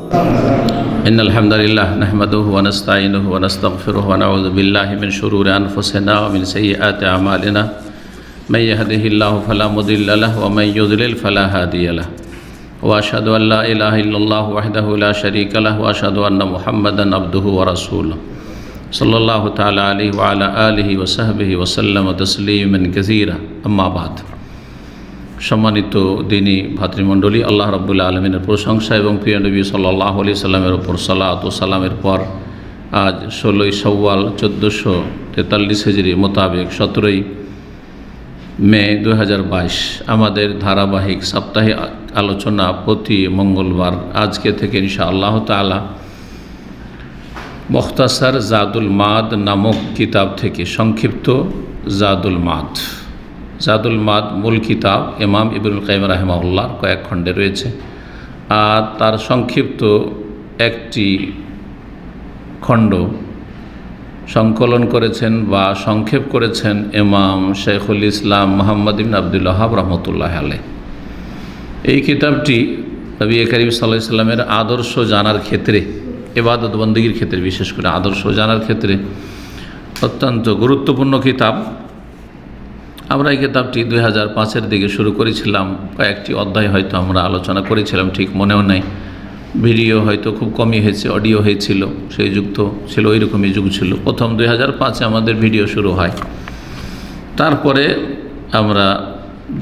إن الحمد لله نحمده ونستعينه ونستغفره ونعوذ بالله من شرور أنفسنا ومن سيئات أعمالنا من يهده الله فلا مضل له ومن يضلل فلا هادي له وأشهد أن لا إله إلا الله وحده لا شريك له وأشهد أن محمدا عبده ورسوله صلى الله تعالى عليه وعلى آله وصحبه وسلم تسليما كثيرا أما بعد সম্মানিত দিনী ভাতৃমণ্ডলী, আল্লাহ রাব্বুল আলামিনের প্রশংসা এবং প্রিয় নবী সাল্লাল্লাহু আলাইহি সাল্লামের উপর সালাত ও সালামের পর আজ 16ই শাওয়াল 1443 হিজরি মোতাবেক 17ই মে 2022 আমাদের ধারাবাহিক সাপ্তাহিক আলোচনা প্রতি মঙ্গলবার আজকে থেকে ইনশাআল্লাহ তাআলা মুখতাসার জাদুল মাদ নামক কিতাব থেকে সংক্ষিপ্ত জাদুল মাদ মূল কিতাব ইমাম ইবনুল কাইয়িম রাহিমাহুল্লাহর কয়েক খণ্ডে রয়েছে, আর তার সংক্ষিপ্ত একটি খণ্ড সংকলন করেছেন বা সংক্ষেপ করেছেন ইমাম শাইখুল ইসলাম মুহাম্মদ ইবনে আব্দুল ওয়াহাব রাহমাতুল্লাহি আলাইহি। এই কিতাবটি নবী করিম সাল্লাল্লাহু আলাইহি সাল্লামের আদর্শ জানার ক্ষেত্রে, ইবাদত বন্দেগীর ক্ষেত্রে, বিশেষ করে আদর্শ জানার ক্ষেত্রে অত্যন্ত গুরুত্বপূর্ণ কিতাব। আমরা এই কিতাবটি 2005-এর দিকে শুরু করেছিলাম। কয়েকটি অধ্যায় হয়তো আমরা আলোচনা করেছিলাম, ঠিক মনেও নাই। ভিডিও হয়তো খুব কমই হয়েছে, অডিও হয়েছিল, সেই যুগ তো ছিল, ওইরকমই যুগ ছিল। প্রথম 2005-এ আমাদের ভিডিও শুরু হয়, তারপরে আমরা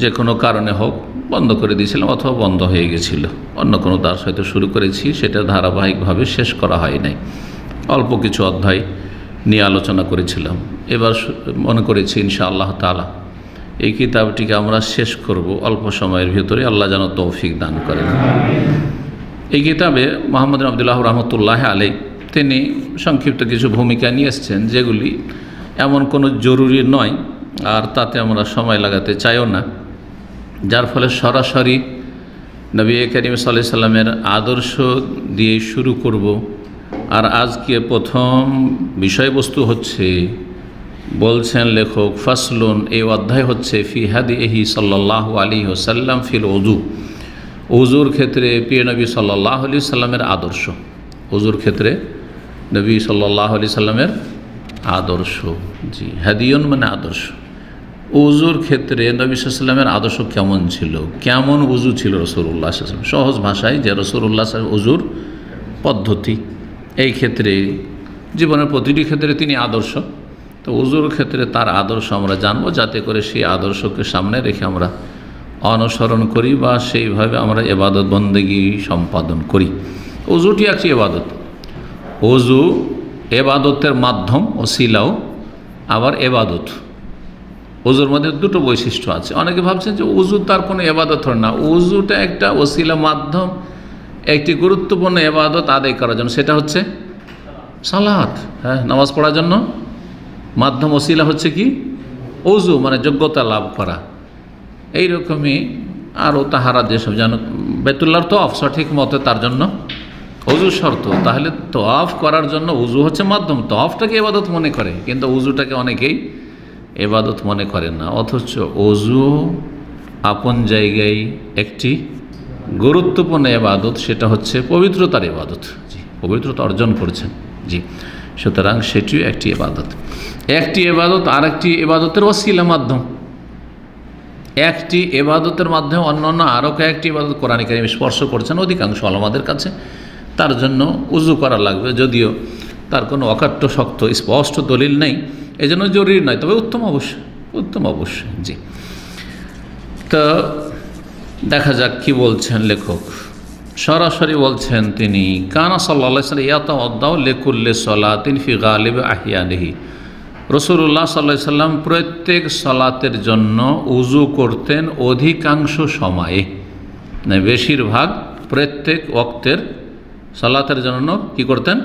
যে কোনো কারণে হোক বন্ধ করে দিয়েছিলাম অথবা বন্ধ হয়ে গেছিল। অন্য কোনো দাস হয়তো শুরু করেছি, সেটা ধারাবাহিকভাবে শেষ করা হয় নাই। অল্প কিছু অধ্যায় নিয়ে আলোচনা করেছিলাম। এবার মনে করেছি ইনশাআল্লাহ তাআলা এই কিতাবটিকে আমরা শেষ করব অল্প সময়ের ভিতরে, আল্লাহ যেন তৌফিক দান করেন। এই কিতাবে মুহাম্মদ ইবনে আব্দুল ওয়াহাব রাহমাতুল্লাহি আলাইহি তিনি সংক্ষিপ্ত কিছু ভূমিকা নিয়ে এসেছেন, যেগুলি এমন কোনো জরুরি নয়, আর তাতে আমরা সময় লাগাতে চাইও না, যার ফলে সরাসরি নবী করিম সাল্লাল্লাহু আলাইহি সাল্লামের আদর্শ দিয়ে শুরু করব। আর আজকে প্রথম বিষয়বস্তু হচ্ছে, বলছেন লেখক, ফাসলুন, এই অধ্যায় হচ্ছে ফি হাদিহি সাল্লাল্লাহু আলাইহি ওয়াসাল্লাম ফিল ওযু, ওযুর ক্ষেত্রে প্রিয় নবী সাল্লাল্লাহু আলাইহি সাল্লামের আদর্শ। ওযুর ক্ষেত্রে নবী সাল্লাল্লাহু আলাইহি সাল্লামের আদর্শ, জি, হাদিয়ুন মানে আদর্শ। ওযুর ক্ষেত্রে নবী সাল্লাল্লাহু আলাইহি সাল্লামের আদর্শ কেমন ছিল, কেমন ওযু ছিল রাসূলুল্লাহ সাল্লাল্লাহু আলাইহি ওয়াসাল্লাম, সহজ ভাষায় যে রাসূলুল্লাহ সাল্লাল্লাহু আলাইহি ওযুর পদ্ধতি, এই ক্ষেত্রে জীবনের প্রতিটি ক্ষেত্রে তিনি আদর্শ। তো ওযুর ক্ষেত্রে তার আদর্শ আমরা জানবো, যাতে করে সেই আদর্শকে সামনে রেখে আমরা অনুসরণ করি বা সেইভাবে আমরা ইবাদত বন্দেগী সম্পাদন করি। ওযুটি একটি ইবাদত। ওযু ইবাদতের মাধ্যম, ওসিলাও আবার ইবাদত। ওযুর মধ্যে দুটো বৈশিষ্ট্য আছে। অনেকে ভাবছেন যে ওযু তার কোনো ইবাদত হয় না। ওযুটা একটা ওসিলা, মাধ্যম, একটি গুরুত্বপূর্ণ ইবাদত আদায় করার জন্য, সেটা হচ্ছে সালাত, হ্যাঁ, নামাজ পড়ার জন্য মাধ্যম ওসিলা হচ্ছে কি ওযু, মানে যোগ্যতা লাভ করা। এইরকমই আরও তাহারা যেসব যেন বাইতুল্লাহর তওয়াফ সঠিক মতে, তার জন্য ওযু শর্ত। তাহলে তওয়াফ করার জন্য ওযু হচ্ছে মাধ্যম। তওয়াফটাকে ইবাদত মনে করে, কিন্তু ওযুটাকে অনেকেই ইবাদত মনে করেন না। অথচ ওযু আপন জায়গায় একটি গুরুত্বপূর্ণ ইবাদত, সেটা হচ্ছে পবিত্রতার ইবাদত। জি, পবিত্রতা অর্জন করছেন, জি, সুতরাং সেটিও একটি ইবাদত। একটি ইবাদত আর একটি ইবাদতের ওসিলা, মাধ্যম। একটি ইবাদতের মাধ্যমে অন্যান্য আরও কয়েকটি ইবাদত কোরআন কারীম স্পর্শ করছেন অধিকাংশ ওলামাদের কাছে। তার জন্য উযু করা লাগবে, যদিও তার কোনো অকাট্য শক্ত স্পষ্ট দলিল নেই, এই জন্য জরুরি নয়, তবে উত্তম অবশ্যই, জি। তো দেখা যাক কি বলছেন লেখক। সরাসরি বলছেন তিনি, কানা সাল্লাল্লাহু আলাইহি ওয়াসাল্লাম ইয়াতাওয়াদ্দাউ লিকুল্লি সালাতিন ফি গালিব আহিয়ানিহি, রাসূলুল্লাহ সাল্লাল্লাহু আলাইহি সাল্লাম প্রত্যেক সালাতের জন্য উযু করতেন অধিকাংশ সময়ে, না বেশিরভাগ, প্রত্যেক ওয়াক্তের সালাতের জন্য কি করতেন,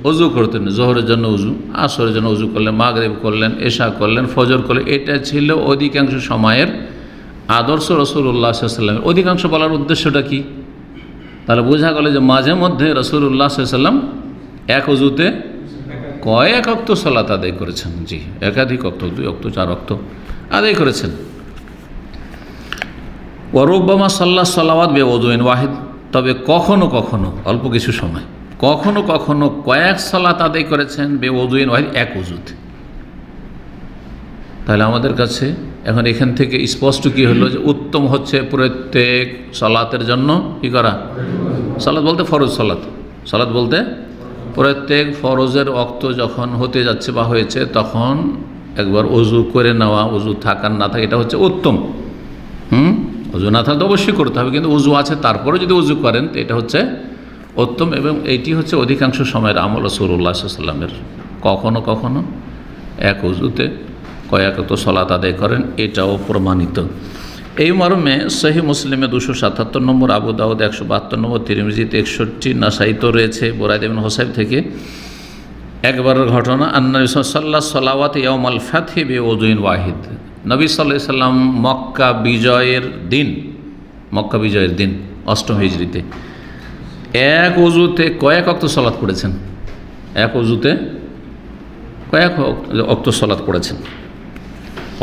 উযু করতেন। যোহরের জন্য উযু, আসরের জন্য উযু করলেন, মাগরিব করলেন, এশা করলেন, ফজর করলেন। এটা ছিল অধিকাংশ সময়ের আদর্শ রাসূলুল্লাহ সাল্লাল্লাহু আলাইহি ওয়াসাল্লাম। অধিকাংশ বলার উদ্দেশ্যটা কি? তাহলে বোঝা গেল যে মাঝে মধ্যে রাসূলুল্লাহ সাল্লাল্লাহু আলাইহি ওয়াসাল্লাম এক উযুতে কয়েক ওয়াক্ত সালাত আদায় করেছেন, জি, একাধিক ওয়াক্ত, 2 ওয়াক্ত, 4 ওয়াক্ত আদায় করেছেন। ওয়ারুব্বামা সাল্লা সালাওয়াত বেওযুইন ওয়াহিদ, তবে কখনো কখনো অল্প কিছু সময় কখনো কখনো কয়েক সালাত আদায় করেছেন বেওযুইন ওয়াহিদ, এক ওযুতে। তাহলে আমাদের কাছে এখন এখান থেকে স্পষ্ট কি হলো যে উত্তম হচ্ছে প্রত্যেক সালাতের জন্য কি করা, সালাত বলতে ফরজ সালাত, সালাত বলতে প্রত্যেক ফরজের ওয়াক্ত যখন হতে যাচ্ছে বা হয়েছে তখন একবার ওযু করে নেওয়া, ওযু থাকার না থাকে এটা হচ্ছে উত্তম। ওযু না থাকলে অবশ্যই করতে হবে, কিন্তু ওযু আছে তারপরে যদি ওযু করেন তো এটা হচ্ছে উত্তম, এবং এইটি হচ্ছে অধিকাংশ সময়ের আমল রাসূলুল্লাহ সাল্লাল্লাহু আলাইহি ওয়াসাল্লামের। কখনো কখনো এক ওযুতে কয়েকত সালাত আদায় করেন, এটাও প্রমাণিত। এই মর্মে সহিহ মুসলিমে 277 নম্বর, আবু দাউদ 172 নম্বর, তিরমিজিতে 61, নাসাইতে রয়েছে বুরাইদা ইবনে হুসাইব থেকে একবারের ঘটনা। নবী সাল্লাল্লাহু সালাওয়াত ইয়াউমাল ফাতহি বিওযুইন ওয়াহিদ। নবী সাল্লাল্লাহু আলাইহি সাল্লাম মক্কা বিজয়ের দিন 8ম হিজরিতে এক ওযুতে কয়েক ওয়াক্ত সালাত পড়েছেন, এক ওযুতে কয়েক ওয়াক্ত সালাত পড়েছেন।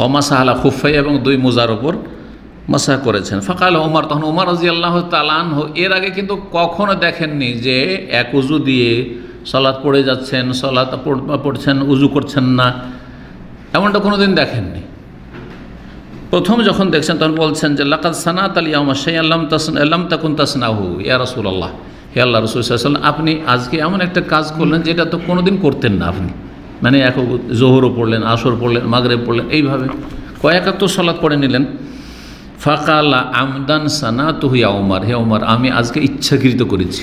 ওমাসাহ আলা খুফাই, এবং 2 মোজার ওপর মাসাহ করেছেন। ফাকাল ওমর, তখন ওমর রাদিয়াল্লাহু তাআলা আনহু এর আগে কিন্তু কখনো দেখেননি যে এক ওযু দিয়ে সালাত পড়ে যাচ্ছেন, সালাত পড়ছেন, ওযু করছেন না, এমনটা কোনোদিন দেখেননি। প্রথম যখন দেখছেন তখন বলছেন যে লাকাদ সানাত আল ইয়াউমা শাইআন লাম তাকুন তাসনাহু ইয়া রাসূলুল্লাহ, হে আল্লাহর রাসূল সাল্লাল্লাহু আলাইহি ওয়াসাল্লাম, আপনি আজকে এমন একটা কাজ করলেন যেটা তো কোনোদিন করতেন না আপনি। মানে এক জোহরও পড়লেন, আসর পড়লেন, মাগরিব পড়লেন, এইভাবে কয়েকাত্তর সালাত পড়ে নিলেন। ফাকালা আমদান সানাতুহু ইয়া ওমর, হে ওমর, আমি আজকে ইচ্ছাকৃত করেছি।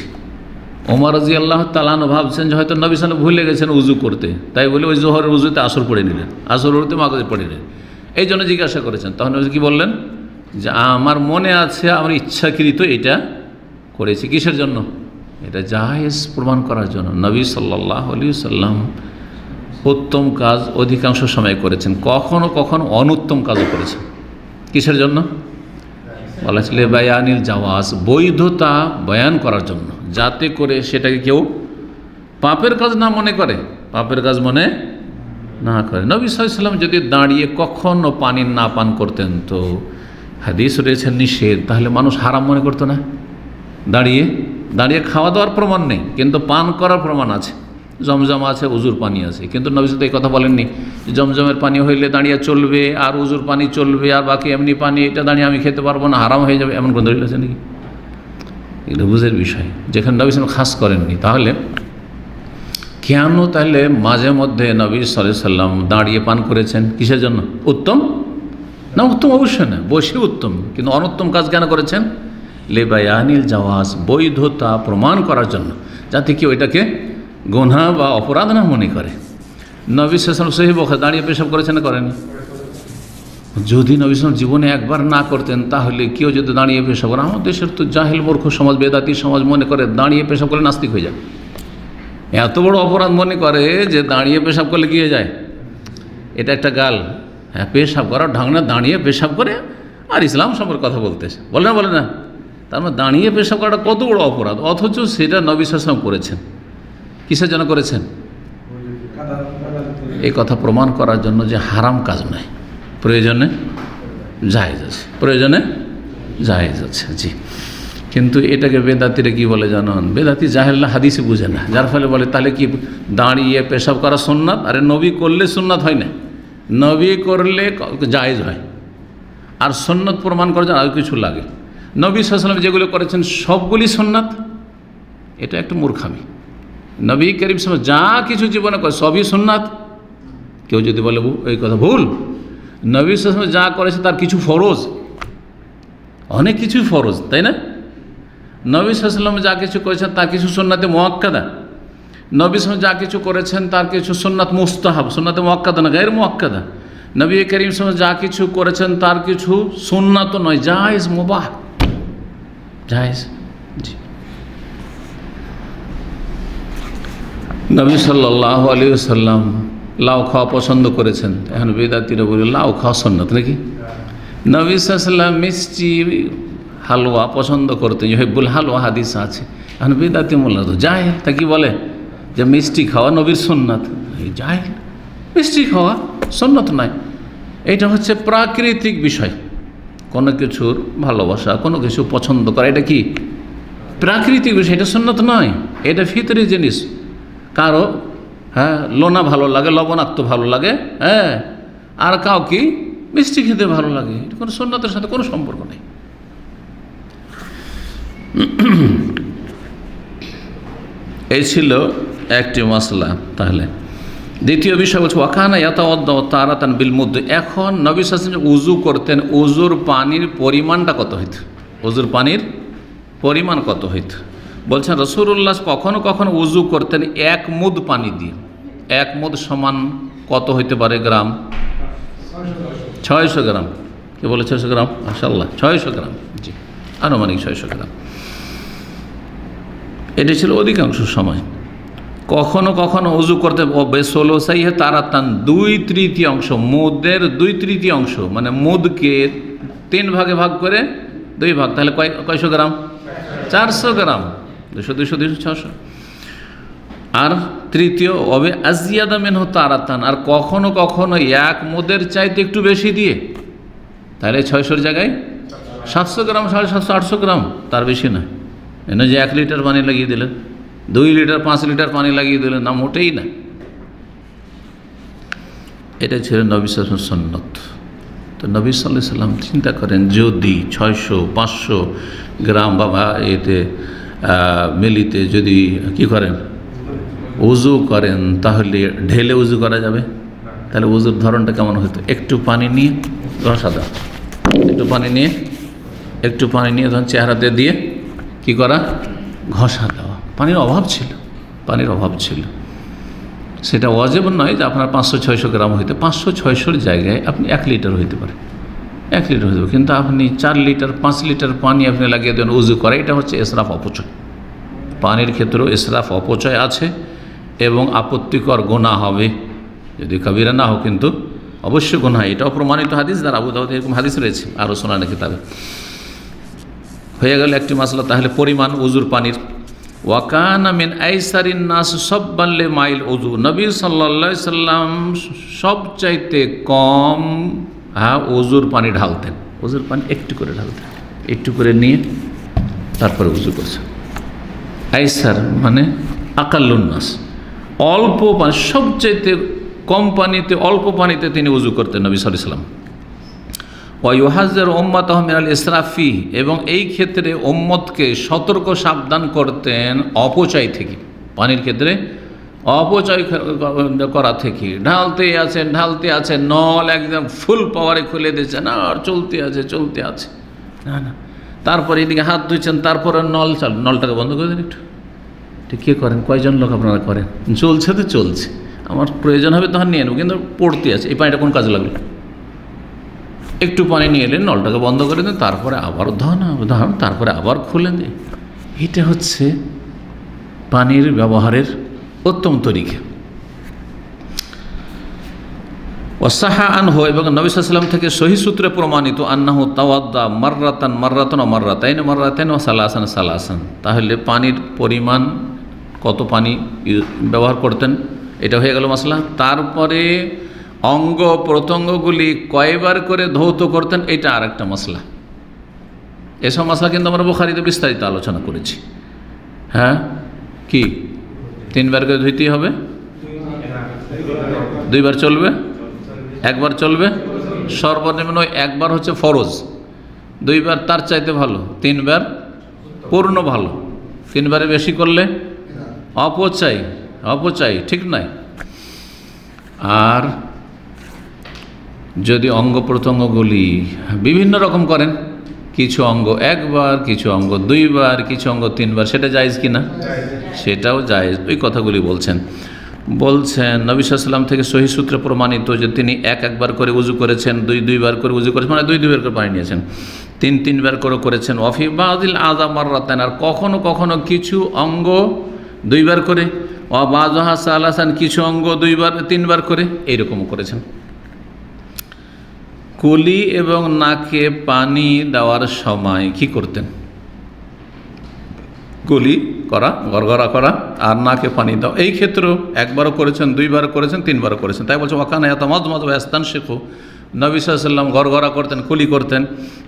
ওমর রাদিয়াল্লাহু তাআলা ভাবছেন যে হয়তো নবী সাল্লাল্লাহু ভুলে গেছেন উযু করতে, তাই বলে ওই জোহরের উযুতে আসর পড়ে নিলেন, আসর উযুতে মাগরিব পড়ে নিলেন, এই জন্য জিজ্ঞাসা করেছেন। তখন কি বললেন যে আমার মনে আছে, আমার ইচ্ছাকৃত এটা করেছি। কিসের জন্য? এটা জায়েজ প্রমাণ করার জন্য। নবী সাল্লাল্লাহু আলাইহি ওয়াসাল্লাম উত্তম কাজ অধিকাংশ সময় করেছেন, কখনো কখনো অনুত্তম কাজও করেছেন। কিসের জন্য? বলা ছিল বায়ানিল জাওয়াজ, বৈধতা বয়ান করার জন্য, যাতে করে সেটাকে কেউ পাপের কাজ না মনে করে, পাপের কাজ মনে না করে। নবী সাল্লাল্লাহু আলাইহি ওয়াসাল্লাম যদি দাঁড়িয়ে কখনো পানি না পান করতেন তো হাদিস রয়েছে নিষেধ, তাহলে মানুষ হারাম মনে করতো না। দাঁড়িয়ে দাঁড়িয়ে খাওয়া দাওয়ার প্রমাণ নেই, কিন্তু পান করার প্রমাণ আছে। জমজম আছে, উজুর পানি আছে, কিন্তু নবী সাল্লাল্লাহু আলাইহি ওয়াসাল্লাম এই কথা বলেননি জমজমের পানি হইলে দাঁড়িয়ে চলবে আর উজুর পানি চলবে, আর বাকি এমনি পানি এটা দাঁড়িয়ে আমি খেতে পারবো না, হারাম হয়ে যাবে, এমন কোনো দলিল আছে নাকি? এগুলো বুঝের বিষয়, যেখানে নবী সাল্লাল্লাহু আলাইহি ওয়াসাল্লাম খাস করেননি। তাহলে কেন তাহলে মাঝে মধ্যে নবী সাল্লাল্লাহু আলাইহি ওয়াসাল্লাম দাঁড়িয়ে পান করেছেন? কিসের জন্য? উত্তম না, উত্তম অবশ্যই না, বসে উত্তম, কিন্তু অনুত্তম কাজ কেন করেছেন? লেবায়ানিল জাওয়াজ, বৈধতা প্রমাণ করার জন্য, যাতে কেউ এটাকে গুনাহ বা অপরাধ না মনে করে। নবী সাল্লাল্লাহু আলাইহি ওয়াসাল্লাম সহিহ বুখারী দাঁড়িয়ে পেশাব করেছেন না করেনি? যদি নবী সাল্লাল্লাহু আলাইহি ওয়াসাল্লাম জীবনে একবার না করতেন, তাহলে কেউ যদি দাঁড়িয়ে পেশাব করে, আমাদের দেশের তো জাহিল মূর্খ সমাজ, বেদাতি সমাজ মনে করে দাঁড়িয়ে পেশাব করলে নাস্তিক হয়ে যায়। এত বড় অপরাধ মনে করে যে দাঁড়িয়ে পেশাব করলে কী হয়ে যায়, এটা একটা গাল। হ্যাঁ, পেশাব করার ঢং না, দাঁড়িয়ে পেশাব করে আর ইসলাম সম্পর্কে কথা বলতেছে, বলে না। তার মানে দাঁড়িয়ে পেশাব করাটা কত বড় অপরাধ, অথচ সেটা নবী সাল্লাল্লাহু আলাইহি ওয়াসাল্লাম করেছেন। কিসের জন্য করেছেন? এই কথা প্রমাণ করার জন্য যে হারাম কাজ নয়, প্রয়োজনে জায়েজ আছে, প্রয়োজনে জায়েজ আছে। জি, কিন্তু এটাকে বেদাতিরা কি বলে জানেন? বেদাতি জাহেলরা হাদিসে বুঝে না, যার ফলে বলে তাহলে কি দাঁড়িয়ে পেশাব করা সুন্নাত? আরে নবী করলে সুন্নাত হয় না, নবী করলে জায়েজ হয়, আর সুন্নাত প্রমাণ করার জন্য আর কিছু লাগে। নবী সাল্লাল্লাহু আলাইহি ওয়াসাল্লাম যেগুলো করেছেন সবগুলি সুন্নাত, এটা একটা মূর্খামি। নবী করিম সাল্লাল্লাহু আলাইহি ওয়াসাল্লাম যা কিছু জীবনে করে সবই সুন্নাত। কেউ যদি বলে এই কথা ভুল, নবী সাল্লাল্লাহু আলাইহি ওয়াসাল্লাম যা করেছে তার কিছু ফরজ, অনেক কিছুই ফরজ, তাই না? নবী সাল্লাল্লাহু আলাইহি ওয়াসাল্লাম যা কিছু করেছেন তার কিছু সুন্নাতে মুআক্কাদা, নবী সাল্লাল্লাহু আলাইহি ওয়াসাল্লাম যা কিছু করেছেন তার কিছু সুন্নাত মুস্তাহাব, সুন্নাতে মুআক্কাদা না, গায়র মুআক্কাদা। নবী করিম সাল্লাল্লাহু আলাইহি ওয়াসাল্লাম যা কিছু করেছেন তার কিছু সুন্নাত নয়, জায়েজ, মুবাহ, জায়েজ। জি, নবী সাল্লাল্লাহু আলাইহি ওয়াসাল্লাম লাউ খাওয়া পছন্দ করেছেন, এখন বেদাতিরা বলে লাউ খাওয়া সুন্নাত নাকি? নবী সাল্লাল্লাহু আলাইহি ওয়াসাল্লাম মিষ্টি হালুয়া পছন্দ করতেন, ইউহিব্বুল হালুয়া হাদিস আছে। এখন বেদাতি মোল্লা তো জাহেল, তা কি বলে যে মিষ্টি খাওয়া নবীর সুন্নাত? জাহেল, মিষ্টি খাওয়া সুন্নাত নয়। এটা হচ্ছে প্রাকৃতিক বিষয়, কোনো কিছুর ভালোবাসা, কোনো কিছু পছন্দ করা, এটা কি প্রাকৃতিক বিষয়, এটা সুন্নত নয়, এটা ফিতরি জিনিস। কারো লোনা ভালো লাগে, লবণাক্ত ভালো লাগে, আর কাউকে মিষ্টি খেতে ভালো লাগে, এটা কোনো সুন্নতের সাথে কোনো সম্পর্ক নেই। এই ছিল একটি মশলা। তাহলে দ্বিতীয় বিষয় বলছে ওয়াকানা ইয়াতাওয়াদ্দাউ তারাতান বিল মুদ। এখন নবী সাল্লাল্লাহু আলাইহি ওয়াসাল্লাম উযু করতেন, উযুর পানির পরিমাণটা কত হইত? উযুর পানির পরিমাণ কত হইত? বলছেন রাসূলুল্লাহ কখনো কখনো উযু করতেন 1 মুদ পানি দিয়ে। 1 মুদ সমান কত হইতে পারে গ্রাম? 600 গ্রাম। কে বলে 600 গ্রাম? মাশাআল্লাহ, 600 গ্রাম। জি, আনুমানিক 600 গ্রাম। এটি ছিল অধিকাংশ সময়। কখনো কখনো উযু করতে বেসোলোসাইহে তারাতান 2/3 মুদের 2/3, মানে মুদকে 3 ভাগে ভাগ করে 2 ভাগ, তাহলে কয়শো গ্রাম? 400 গ্রাম। 200 200 200 600। আর তৃতীয় অবে আজিয়াদা মিনহু তারাতান, আর কখনো কখনো 1 মুদের চাইতে একটু বেশি দিয়ে, তাহলে 600-র জায়গায় 700 গ্রাম, 750 800 গ্রাম, তার বেশি না। এনে যে 1 লিটার পানি লাগিয়ে দিলেন, 2 লিটার 5 লিটার পানি লাগিয়ে দিলেন, না, মোটেই না। এটা ছিল নবী সাল্লাল্লাহু আলাইহি ওয়াসাল্লামের সুন্নত। তো নবী সাল্লাল্লাহু আলাইহি ওয়াসাল্লাম চিন্তা করেন, যদি 600-500 গ্রাম বা এতে মিলিতে যদি কি করেন, উযু করেন, তাহলে ঢেলে উযু করা যাবে? তাহলে উযুর ধরনটা কেমন হতো? একটু পানি নিয়ে ঘষা দাও, একটু পানি নিয়ে তখন চেহারাতে দিয়ে কি করা? ঘষা দেওয়া। পানির অভাব ছিল। সেটা ওয়াজিব নয় যে আপনার 500-600 গ্রাম হইতে, 500-600-র জায়গায় আপনি 1 লিটার হইতে পারে, 1 লিটার হইতে পারে। কিন্তু আপনি 4 লিটার 5 লিটার পানি আপনি লাগিয়ে দেন উযু করে, এটা হচ্ছে ইসরাফ, অপচয়। পানির ক্ষেত্রেও ইসরাফ, অপচয় আছে এবং আপত্তিকর গুনাহ হবে, যদি কবিরা না হোক, কিন্তু অবশ্যই গুনাহ। এটাও প্রমাণিত হাদিস, দ্বারা আবু দাউদ এরকম হাদিস রয়েছে, আরও সুনান কিতাবে। হয়ে গেল একটি মাসলা। তাহলে পরিমাণ উযুর পানির। ওয়াকানা মিন আইসারিন নাস সাব্বান লিমাইল উযু। নবী সাল্লাল্লাহু আলাইহি সাল্লাম সবচাইতে কম উযুর পানি ঢালতেন। উযুর পানি একটু করে ঢালতেন, একটু করে নিয়ে তারপরে উযু করছেন। আইসার মানে আকাল্লুন নাস, অল্প পানি, সবচাইতে কম পানিতে, অল্প পানিতে তিনি উযু করতেন নবী সাল্লাল্লাহু আলাইহি সাল্লাম। ওয়াইহাজ্জারু উম্মাতাহু মিনাল ইসরাফি, এবং এই ক্ষেত্রে উম্মতকে সতর্ক সাবধান করতেন অপচয় থেকে। পানির ক্ষেত্রে অপচয় করা থেকে। ঢালতে আছে, নল একদম ফুল পাওয়ারে খুলে দিয়েছেন, আর চলতে আছে, না। তারপরে এদিকে হাত ধুচ্ছেন, তারপরে নলটাকে বন্ধ করে দেন একটু। ঠিক কে করেন? কয়জন লোক আপনারা করেন? চলছে তো চলছে, আমার প্রয়োজন হবে তখন নিয়ে নেব, কিন্তু পড়তে আছে, এই পানিটা কোন কাজে লাগলো? একটু পানি নিয়ে এলেন, নলটাকে বন্ধ করে দেন, তারপরে আবার ধন, তারপরে আবার খুলে দেন। এটা হচ্ছে পানির ব্যবহারের উত্তম তরিকা। ওয়াসাহা আনহু, এবং নবী সাল্লাল্লাহু আলাইহি ওয়াসাল্লাম থেকে সহিহ সূত্রে প্রমাণিত, আন্নাহু তাওয়াদ্দা মাররাতান ওয়া মাররাতাইন ওয়া সালাসান। তাহলে পানির পরিমাণ, কত পানি ব্যবহার করতেন, এটা হয়ে গেল মাসলা। তারপরে অঙ্গ প্রত্যঙ্গগুলি কয়বার করে ধৌত করতেন, এটা আর একটা মশলা। এসব মশলা কিন্তু আমরা বুখারীতে বিস্তারিত আলোচনা করেছি। কি 3 বার করে ধুইতেই হবে? 2 বার চলবে? 1 বার চলবে? সর্বনিম্ন 1 বার হচ্ছে ফরজ, 2 বার তার চাইতে ভালো, 3 বার পূর্ণ ভালো। 3 বারে বেশি করলে অপচয়, ঠিক নয়। আর যদি অঙ্গ প্রত্যঙ্গগুলি বিভিন্ন রকম করেন, কিছু অঙ্গ 1 বার, কিছু অঙ্গ 2 বার, কিছু অঙ্গ 3 বার, সেটা জায়েজ কি না? সেটাও জায়েজ। ওই কথাগুলি বলছেন নবী সাল্লাল্লাহু আলাইহি ওয়াসাল্লাম থেকে সহিহ সূত্রে প্রমাণিত যে তিনি 1 বার করে উযু করেছেন, 2 বার করে উযু করেছেন, মানে 2 বার করে পানি নিয়েছেন, 3 বার করে করেছেন। ওয়াফি বাযিল আযা মাররাতান, আর কখনো কখনো কিছু অঙ্গ 2 বার করে, ওয়া বাযুহা সালাসান, কিছু অঙ্গ 2 বার 3 বার করে, এইরকম করেছেন। কুলি এবং নাকে পানি দেওয়ার সময় কি করতেন? কুলি করা, গড়গড়া করা, আর নাকে পানি দাও, এই ক্ষেত্রেও 1 বারও করেছেন, 2 বার করেছেন, 3 বারও করেছেন। তাই বলছে ওয়াকানা ইয়াতামাদমাদু ওয়া ইয়াস্তানশিকু, নবী সাল্লাল্লাহু আলাইহি ওয়াসাল্লাম গড়গড়া করতেন, কুলি করতেন,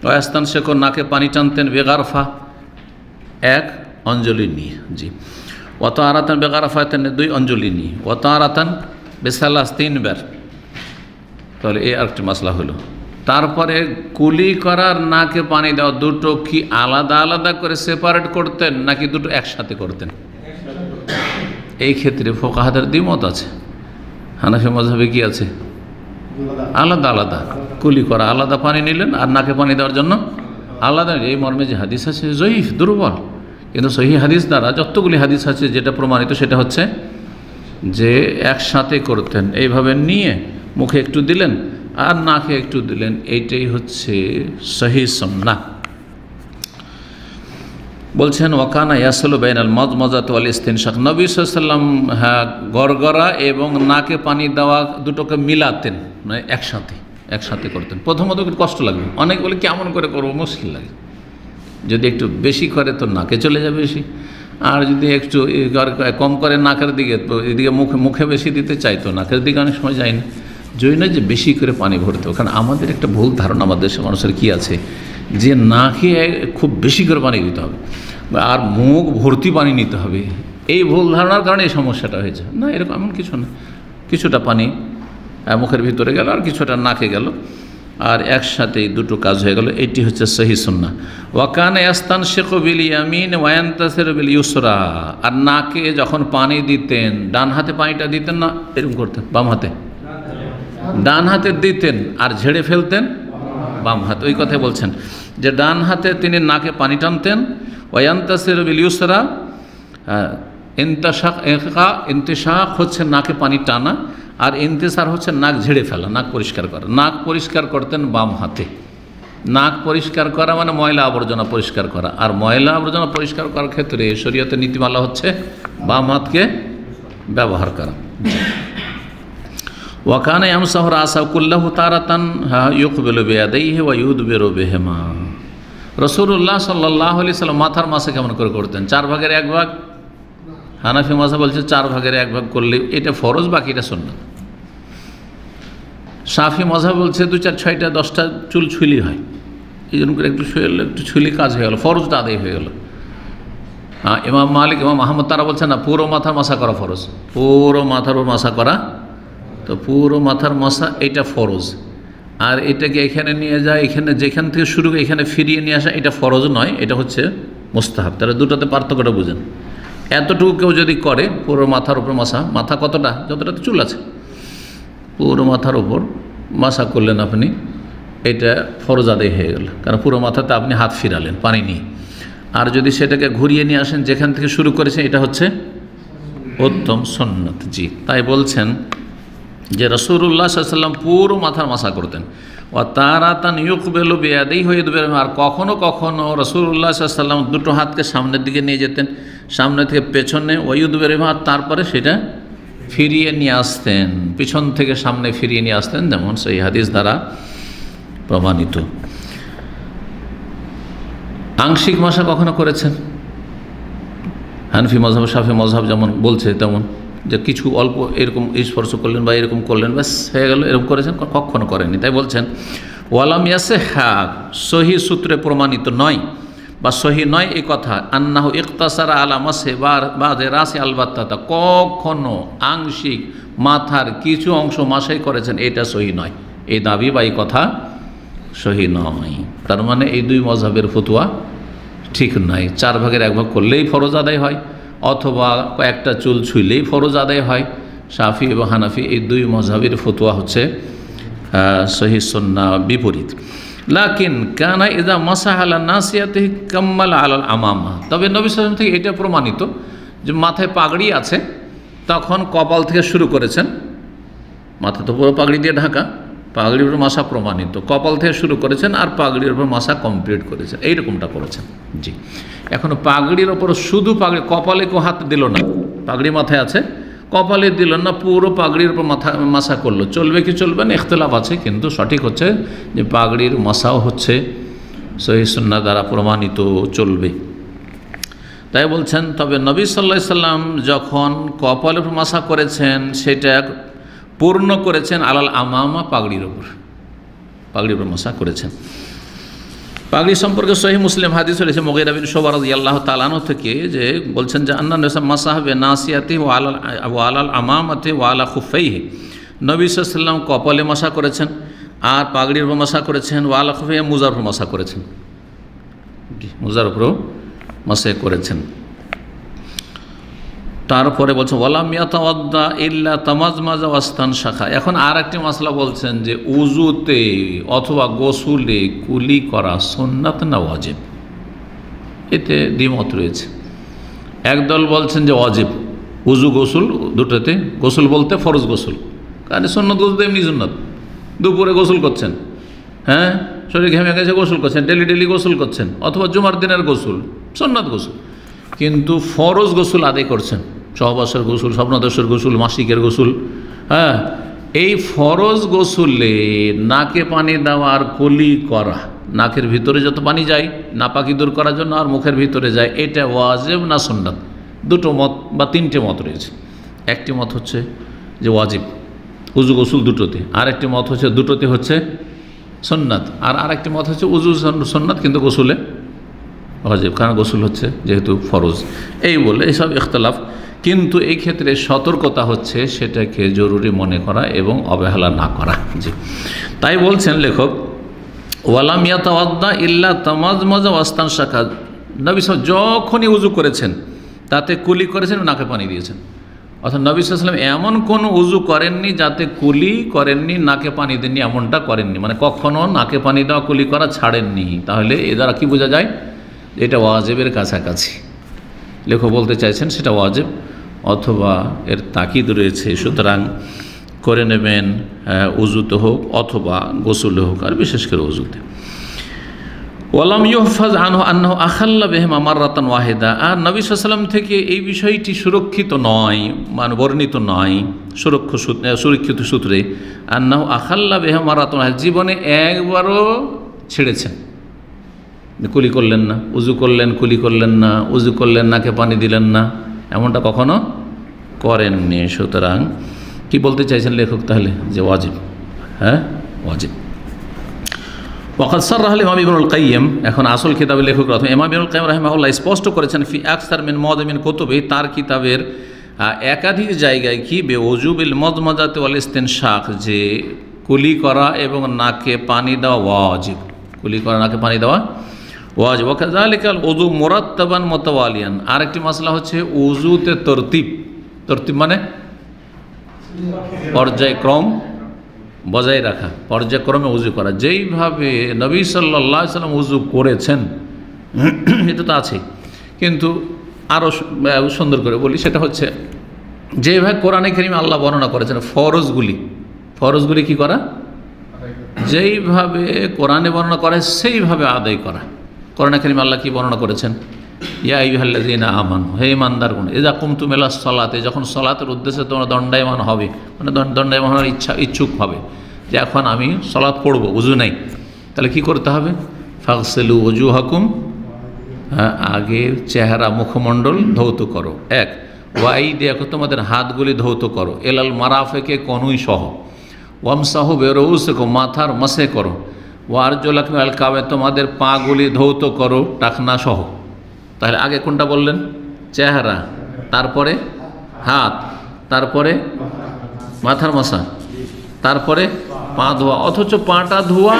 ওয়া ইয়াস্তানশিকু, নাকে পানি টানতেন, বেগারফা, 1 অঞ্জলি নিয়ে। জি, অত আরাতান বেগারাফাতেন 2 অঞ্জলি নিয়ে, অত আরাতান বেসালাস 3 বার। তাহলে এই আরেকটি মাসলা হলো। তারপরে কুলি করার নাকে পানি দেওয়া দুটো কি আলাদা আলাদা করে সেপারেট করতেন নাকি দুটো একসাথে করতেন? এই ক্ষেত্রে ফুকাহাদের দ্বিমত আছে। হানাফি মাযহাবে কি আছে? আলাদা আলাদা কুলি করা, আলাদা পানি নিলেন আর নাকে পানি দেওয়ার জন্য আলাদা। এই মর্মে যে হাদিস আছে জয়ীফ, দুর্বল, কিন্তু সহিহ হাদিস দ্বারা যতগুলি হাদিস আছে যেটা প্রমাণিত সেটা হচ্ছে যে একসাথে করতেন। এইভাবে নিয়ে মুখে একটু দিলেন আর নাকে একটু দিলেন, এইটাই হচ্ছে সহিহ সুন্নাহ। বলছেন ওয়াকানা ইয়াসলু বাইনাল মাযমাযাত ওয়াল ইসতিনশাক, নবী সাল্লাল্লাহু আলাইহি ওয়াসাল্লাম গড়গড়া এবং নাকে পানি দেওয়া দুটোকে মিলাতেন, মানে একসাথে করতেন। প্রথমত একটু কষ্ট লাগবে, অনেক বলে কেমন করে করবো, মুশকিল লাগে। যদি একটু বেশি করে তো নাকে চলে যাবে বেশি, আর যদি একটু কম করে নাকের দিকে, এদিকে মুখে বেশি দিতে চাইতো, নাকের দিকে অনেক সময় যায়নি। জন্য যে বেশি করে পানি ভরতে হবে, কারণ আমাদের একটা ভুল ধারণা আমাদের দেশের মানুষের কি আছে যে নাকে খুব বেশি করে পানি দিতে হবে আর মুখ ভর্তি পানি নিতে হবে। এই ভুল ধারণার কারণে এই সমস্যাটা হয়েছে। না, এরকম এমন কিছু না, কিছুটা পানি মুখের ভিতরে গেল আর কিছুটা নাকে গেল, আর একসাথে দুটো কাজ হয়ে গেল। এটি হচ্ছে সহিহ সুন্নাহ। ওয়াকানা ইয়াস্তানশিকু বিল ইয়ামিন ওয়া ইয়ানতাসিরু বিল ইউসরা, আর নাকে যখন পানি দিতেন ডান হাতে পানিটা দিতেন না, এরকম করতেন, বাম হাতে, ডান হাতে দিতেন আর ঝেড়ে ফেলতেন বাম হাতে। ওই কথাই বলছেন যে ডান হাতে তিনি নাকে পানি টানতেন, ওয়া ইয়ানতাসিরু বিল ইউসরা। ইন্তিশাক হচ্ছে নাকে পানি টানা, আর ইন্তিসার হচ্ছে নাক ঝেড়ে ফেলা, নাক পরিষ্কার করা। নাক পরিষ্কার করতেন বাম হাতে। নাক পরিষ্কার করা মানে ময়লা আবর্জনা পরিষ্কার করা, আর ময়লা আবর্জনা পরিষ্কার করার ক্ষেত্রে শরীয়তের নীতিমালা হচ্ছে বাম হাতকে ব্যবহার করা। ওয়াকানা ইয়ামসাহু রাসাহু কুল্লাহু তারাতান ইউকবিলু বিয়াদাইহি ওয়া ইউদবিরু বিহিমা। রাসূলুল্লাহ সাল্লাল্লাহু আলাইহি সাল্লাম মাথার মাসে কেমন করে করতেন? 4 ভাগের 1 ভাগ। হানাফি মাযহাব বলছে 4 ভাগের 1 ভাগ করলে এটা ফরজ, বাকিটা সুন্নাত। শাফি মাযহাব বলছে 2, 4, 6টা 10টা চুল ছুলি হয়, এই জন্য করে একটু ছুলি কাজ হয়ে গেল, ফরজটা আদায় হয়ে গেল। ইমাম মালিক, ইমাম আহমদ তারা বলছে না, পুরো মাথার মাসা করা ফরজ, পুরো মাথার উপর মাসা করা, তো পুরো মাথার মাসা এটা ফরজ। আর এটাকে এখানে নিয়ে যায়, এখানে যেখান থেকে শুরু করে এখানে ফিরিয়ে নিয়ে আসা, এটা ফরজ নয়, এটা হচ্ছে মুস্তাহাব। তারা দুটোতে পার্থক্যটা বুঝেন। এতটুকু কেউ যদি করে পুরো মাথার উপর মাসা, মাথা কতটা, যতটাতে চুল আছে পুরো মাথার উপর মাসা করলেন আপনি, এটা ফরজ আদায় হয়ে গেল, কারণ পুরো মাথাতে আপনি হাত ফিরালেন পানি নিয়ে। আর যদি সেটাকে ঘুরিয়ে নিয়ে আসেন যেখান থেকে শুরু করেছেন, এটা হচ্ছে উত্তম সুন্নাত। জি, তাই বলছেন যে রাসূলুল্লাহ সাল্লাল্লাহু আলাইহি ওয়াসাল্লাম পুরো মাথার মাসা করতেন। ও তারাতান ইউকবিলু বিয়াদাইহি ওয়া ইউদবিরু, আর কখনো কখনো রাসূলুল্লাহ সাল্লাল্লাহু আলাইহি ওয়াসাল্লাম দুটো হাতকে সামনের দিকে নিয়ে যেতেন, সামনে থেকে পেছনে, ওয়া ইউদবিরু, আর তারপরে সেটা ফিরিয়ে নিয়ে আসতেন, পিছন থেকে সামনে ফিরিয়ে নিয়ে আসতেন, যেমন সেই হাদিস দ্বারা প্রমাণিত। আংশিক মাসা কখনো করেছেন, হানফি মাযহাব, শাফি মাযহাব যেমন বলছে তেমন, যে কিছু অল্প এরকম স্পর্শ করলেন বা এরকম করলেন, ব্যাস হয়ে গেল, এরকম করেছেন, কখনো করেননি। তাই বলছেন ওয়ালাম ইয়াসিহা, সহি সূত্রে প্রমাণিত নয় বা সহি নয় এই কথা, আন্নাহু ইকতাসারা আলা মাসে বা রাসি আলবাত্তা, কখনো আংশিক মাথার কিছু অংশ মাসাই করেছেন, এটা সহি নয়। এই দাবি বা এই কথা সহি নয়। তার মানে এই 2 মাযহাবের ফতোয়া ঠিক নয়। 4 ভাগের 1 ভাগ করলেই ফরজ আদায় হয়, অথবা কয়েকটা চুল ছুঁইলেই ফরজ আদায় হয়। শাফি এবং হানাফি এই 2 মাযহাবের ফতোয়া হচ্ছে সহিহ সুন্নাহ বিপরীত। লাকিন কানা ইযা মাসাহা আলা নাসিয়াতিহি কাম্মালা আলাল আমামা, তবে নবী সাল্লাল্লাহু আলাইহি ওয়াসাল্লাম থেকে এটা প্রমাণিত যে মাথায় পাগড়ি আছে, তখন কপাল থেকে শুরু করেছেন, মাথা তো পুরো পাগড়ি দিয়ে ঢাকা, পাগড়ির উপর মাসা প্রমাণিত, কপাল থেকে শুরু করেছেন আর পাগড়ির উপর মাসা কমপ্লিট করেছেন, এইরকমটা করেছেন। জি, এখনো পাগড়ির ওপর শুধু পাগড়ি, কপালে কেউ হাত দিল না, পাগড়ি মাথায় আছে, কপালে দিল না, পুরো পাগড়ির উপর মাসা করলো, চলবে কি চলবে না ইখতিলাফ আছে, কিন্তু সঠিক হচ্ছে যে পাগড়ির মাসাও হচ্ছে সহিহ সুন্নাহ দ্বারা প্রমাণিত, চলবে। তাই বলছেন তবে নবী সাল্লাল্লাহু আলাইহি সাল্লাম যখন কপালের উপর মাসা করেছেন সেটা পূর্ণ করেছেন আলাল আমামা, পাগড়ির উপর মাসা করেছেন। পাগড়ি সম্পর্কে সহিহ মুসলিম হাদিস রয়েছে মুগীরা বিন শুবা রাদিয়াল্লাহু তাআলা আনহু থেকে, যে বলছেন যে আন্না নবী মাসাহাবে নাসিয়াতি ওয়া আলাল আমামাতি ওয়া আলা খুফাইহি, নবী সাল্লাল্লাহু আলাইহি ওয়াসাল্লাম কপালে মাসা করেছেন আর পাগড়ির উপর মাসা করেছেন, ওয়া আলা খুফাইহি মুজার উপর মাসা করেছেন, মুজার উপরও মাসা করেছেন। তারপরে বলছেন ওয়ালাম ইয়াতাওয়াদ্দা ইল্লা তামাজমাজা ওয়াস্তানশাখা। এখন আর একটি মাসলা বলছেন যে উজুতে অথবা গোসুলে কুলি করা সুন্নাত না ওয়াজিব, এতে দ্বিমত রয়েছে। একদল বলছেন যে ওয়াজিব, উজু গোসুল দুটোতে, গোসল বলতে ফরজ গোসল, কারণ সুন্নত গোসল তো এমনি সুন্নত, দুপুরে গোসল করছেন, হ্যাঁ শরীর ঘেমে গেছে গোসল করছেন, ডেলি ডেলি গোসল করছেন, অথবা জুমার দিনের গোসল সুন্নত গোসল, কিন্তু ফরজ গোসল আদায় করছেন, সহবাসের গোসল, স্বপ্নদোষের গোসল, মাসিকের গোসল, হ্যাঁ এই ফরজ গোসলে নাকে পানি দেওয়া আর কুলি করা, নাকের ভিতরে যত পানি যায় নাপাকি দূর করার জন্য আর মুখের ভিতরে যায়, এটা ওয়াজিব না সুন্নাত? দুটো মত বা তিনটে মত রয়েছে। একটি মত হচ্ছে যে ওয়াজিব উজু গোসল দুটোতে, আর একটি মত হচ্ছে দুটোতে হচ্ছে সুন্নাত, আর আরেকটি মত হচ্ছে উজু সুন্নাত কিন্তু গোসলে ওয়াজিব, কারণ গোসল হচ্ছে যেহেতু ফরজ। এই বলে এইসব ইখতলাফ, কিন্তু এই ক্ষেত্রে সতর্কতা হচ্ছে সেটাকে জরুরি মনে করা এবং অবহেলা না করা। জি, তাই বলছেন লেখক ওয়ালাম ইয়াতাওয়াদ্দা ইল্লা তামাজমাজা ওয়াস্তানশাখা, নবী সাল্লাল্লাহু আলাইহি ওয়াসাল্লাম যখনই উজু করেছেন তাতে কুলি করেছেন, নাকে পানি দিয়েছেন। অর্থাৎ নবী সাল্লাল্লাহু আলাইহি ওয়াসাল্লাম এমন কোনো উজু করেননি যাতে কুলি করেননি, নাকে পানি দেননি, এমনটা করেননি, মানে কখনও নাকে পানি দেওয়া কুলি করা ছাড়েননি। তাহলে এ দ্বারা কী বোঝা যায়? এটা ওয়াজিবের কাছাকাছি। লেখক বলতে চাইছেন সেটা ওয়াজিব অথবা এর তাকিদ রয়েছে, সুতরাং করে নেবেন, উজুতে হোক অথবা গোসলে হোক, আর বিশেষ করে উজুতে। ওয়ালাম ইউহফাজ আনহু আন্নাহু আখাল্লা বিহিমা মাররাতান ওয়াহিদা, আর নবী সাল্লাল্লাহু আলাইহি ওয়াসাল্লাম থেকে এই বিষয়টি সুরক্ষিত নয়, মানে বর্ণিত নয় সুরক্ষিত সূত্রে, আন্নাহু আখাল্লা বিহিমা মাররাতান ওয়াহিদা, জীবনে একবারও ছেড়েছেন, কুলি করলেন না, উজু করলেন কুলি করলেন না, উজু করলেন নাকে পানি দিলেন না, এমনটা কখনো করেননি। সুতরাং কি বলতে চাইছেন লেখক তাহলে? যে ওয়াজিব, হ্যাঁ ওয়াজিব। ওয়াকাদ সাররাহাল ইমাম ইবনুল কাইয়্যিম, এখন আসল কিতাবের লেখক প্রথমে ইমাম ইবনুল কাইয়্যিম রাহিমাহুল্লাহ স্পষ্ট করেছেন ফি আকসার মিন মাওয়াদিমিন কুতুবি, তার কিতাবের একাধিক জায়গায় কি বেউজুবিল মাদমাদাতি ওয়াল ইস্তিনশাক, যে কুলি করা এবং নাকে পানি দেওয়া ওয়াজিব, কুলি করা নাকে পানি দেওয়া ওয়াজিব। ওয়াকাযালিকাল উযু মুরাত্তাবান মুতাওয়ালিয়ান, আরেকটি মাসলা হচ্ছে উযুতে তরতিব, তরতিব মানে পর্যায়ক্রম বজায় রাখা, পর্যায়ক্রমে উজু করা, যেইভাবে নবী সাল্লাল্লাহু আলাইহি ওয়াসাল্লাম উজু করেছেন এটা তো আছে, কিন্তু আরও সুন্দর করে বলি, সেটা হচ্ছে যেভাবে কোরআনে কারিমে আল্লাহ বর্ণনা করেছেন ফরজগুলি কি করা, যেইভাবে কোরআনে বর্ণনা করে সেইভাবে আদায় করা। কোরআনে কারিমে আল্লাহ কি বর্ণনা করেছেন? ইয়া আইয়ুহাল্লাযীনা আমানু, হে ঈমানদারগণ, ইযা কুমতুম ইলাস সালাতে, যখন সালাতের উদ্দেশ্যে তোমরা দণ্ডায়মান হবে, মানে দণ্ডায়মান হওয়ার ইচ্ছুক হবে যে এখন আমি সালাত পড়ব, উযু নাই, তাহলে কি করতে হবে? ফাগসিলু ওজুহাকুম, আগে চেহারা মুখমণ্ডল ধৌত করো, এক, ওয়াইদিয়াকুম, তোমাদের হাতগুলি ধৌত করো, এলাল মারাফিকে কনুই সহ, ওয়ামসাহু বিরউসিকুম, মাথার মাসে করো, ওয়ারজুলাকুম ইলাল কাবায়, তোমাদের পাগুলি ধৌত করো টাকনা সহ। তাহলে আগে কোনটা বললেন? চেহারা, তারপরে হাত, তারপরে মাথার মাসা, তারপরে পা ধোয়া, অথচ পাটা ধোয়া,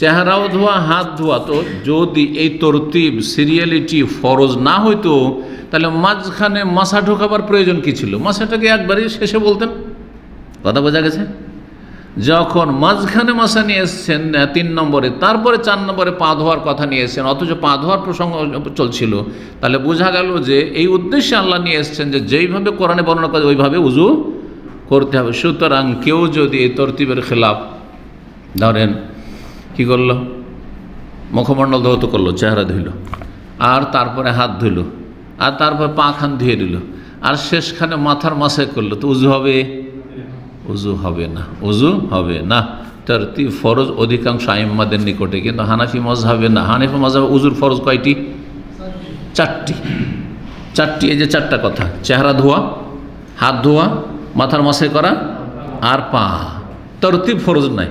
চেহারাও ধোয়া, হাত ধোয়া। তো যদি এই তরতিব সিরিয়ালিটি ফরজ না হইতো তাহলে মাঝখানে মাসা ঢোকাবার প্রয়োজন কী ছিল? মাসাটাকে একবারই শেষে বলতেন। কথা বোঝা গেছে? যখন মাঝখানে মাসা নিয়ে এসছেন 3 নম্বরে, তারপরে 4 নম্বরে পা ধোয়ার কথা নিয়ে এসছেন, অথচ পা ধোয়ার প্রসঙ্গ চলছিল, তাহলে বোঝা গেল যে এই উদ্দেশ্যে আল্লাহ নিয়ে এসছেন যে যেইভাবে কোরআনে বর্ণনা করে ওইভাবে উজু করতে হবে। সুতরাং কেউ যদি এই তরতিবের খেলাফ, ধরেন কি করলো, মুখমণ্ডল ধৌত করলো, চেহারা ধুইল, আর তারপরে হাত ধুইল, আর তারপরে পা খান ধুয়ে দিল, আর শেষখানে মাথার মাসে করলো, তো উজু হবে? উজু হবে না, উজু হবে না। তরতিব ফরজ অধিকাংশ আইম্মাদের নিকটে, কিন্তু হানাফি মাজহাবে না। হানাফি মাজহাবে উজুর ফরজ কয়টি? 4টি। এই যে 4টা কথা, চেহারা ধোয়া, হাত ধোয়া, মাথার মাসে করা, আর পা। তরতিব ফরজ নাই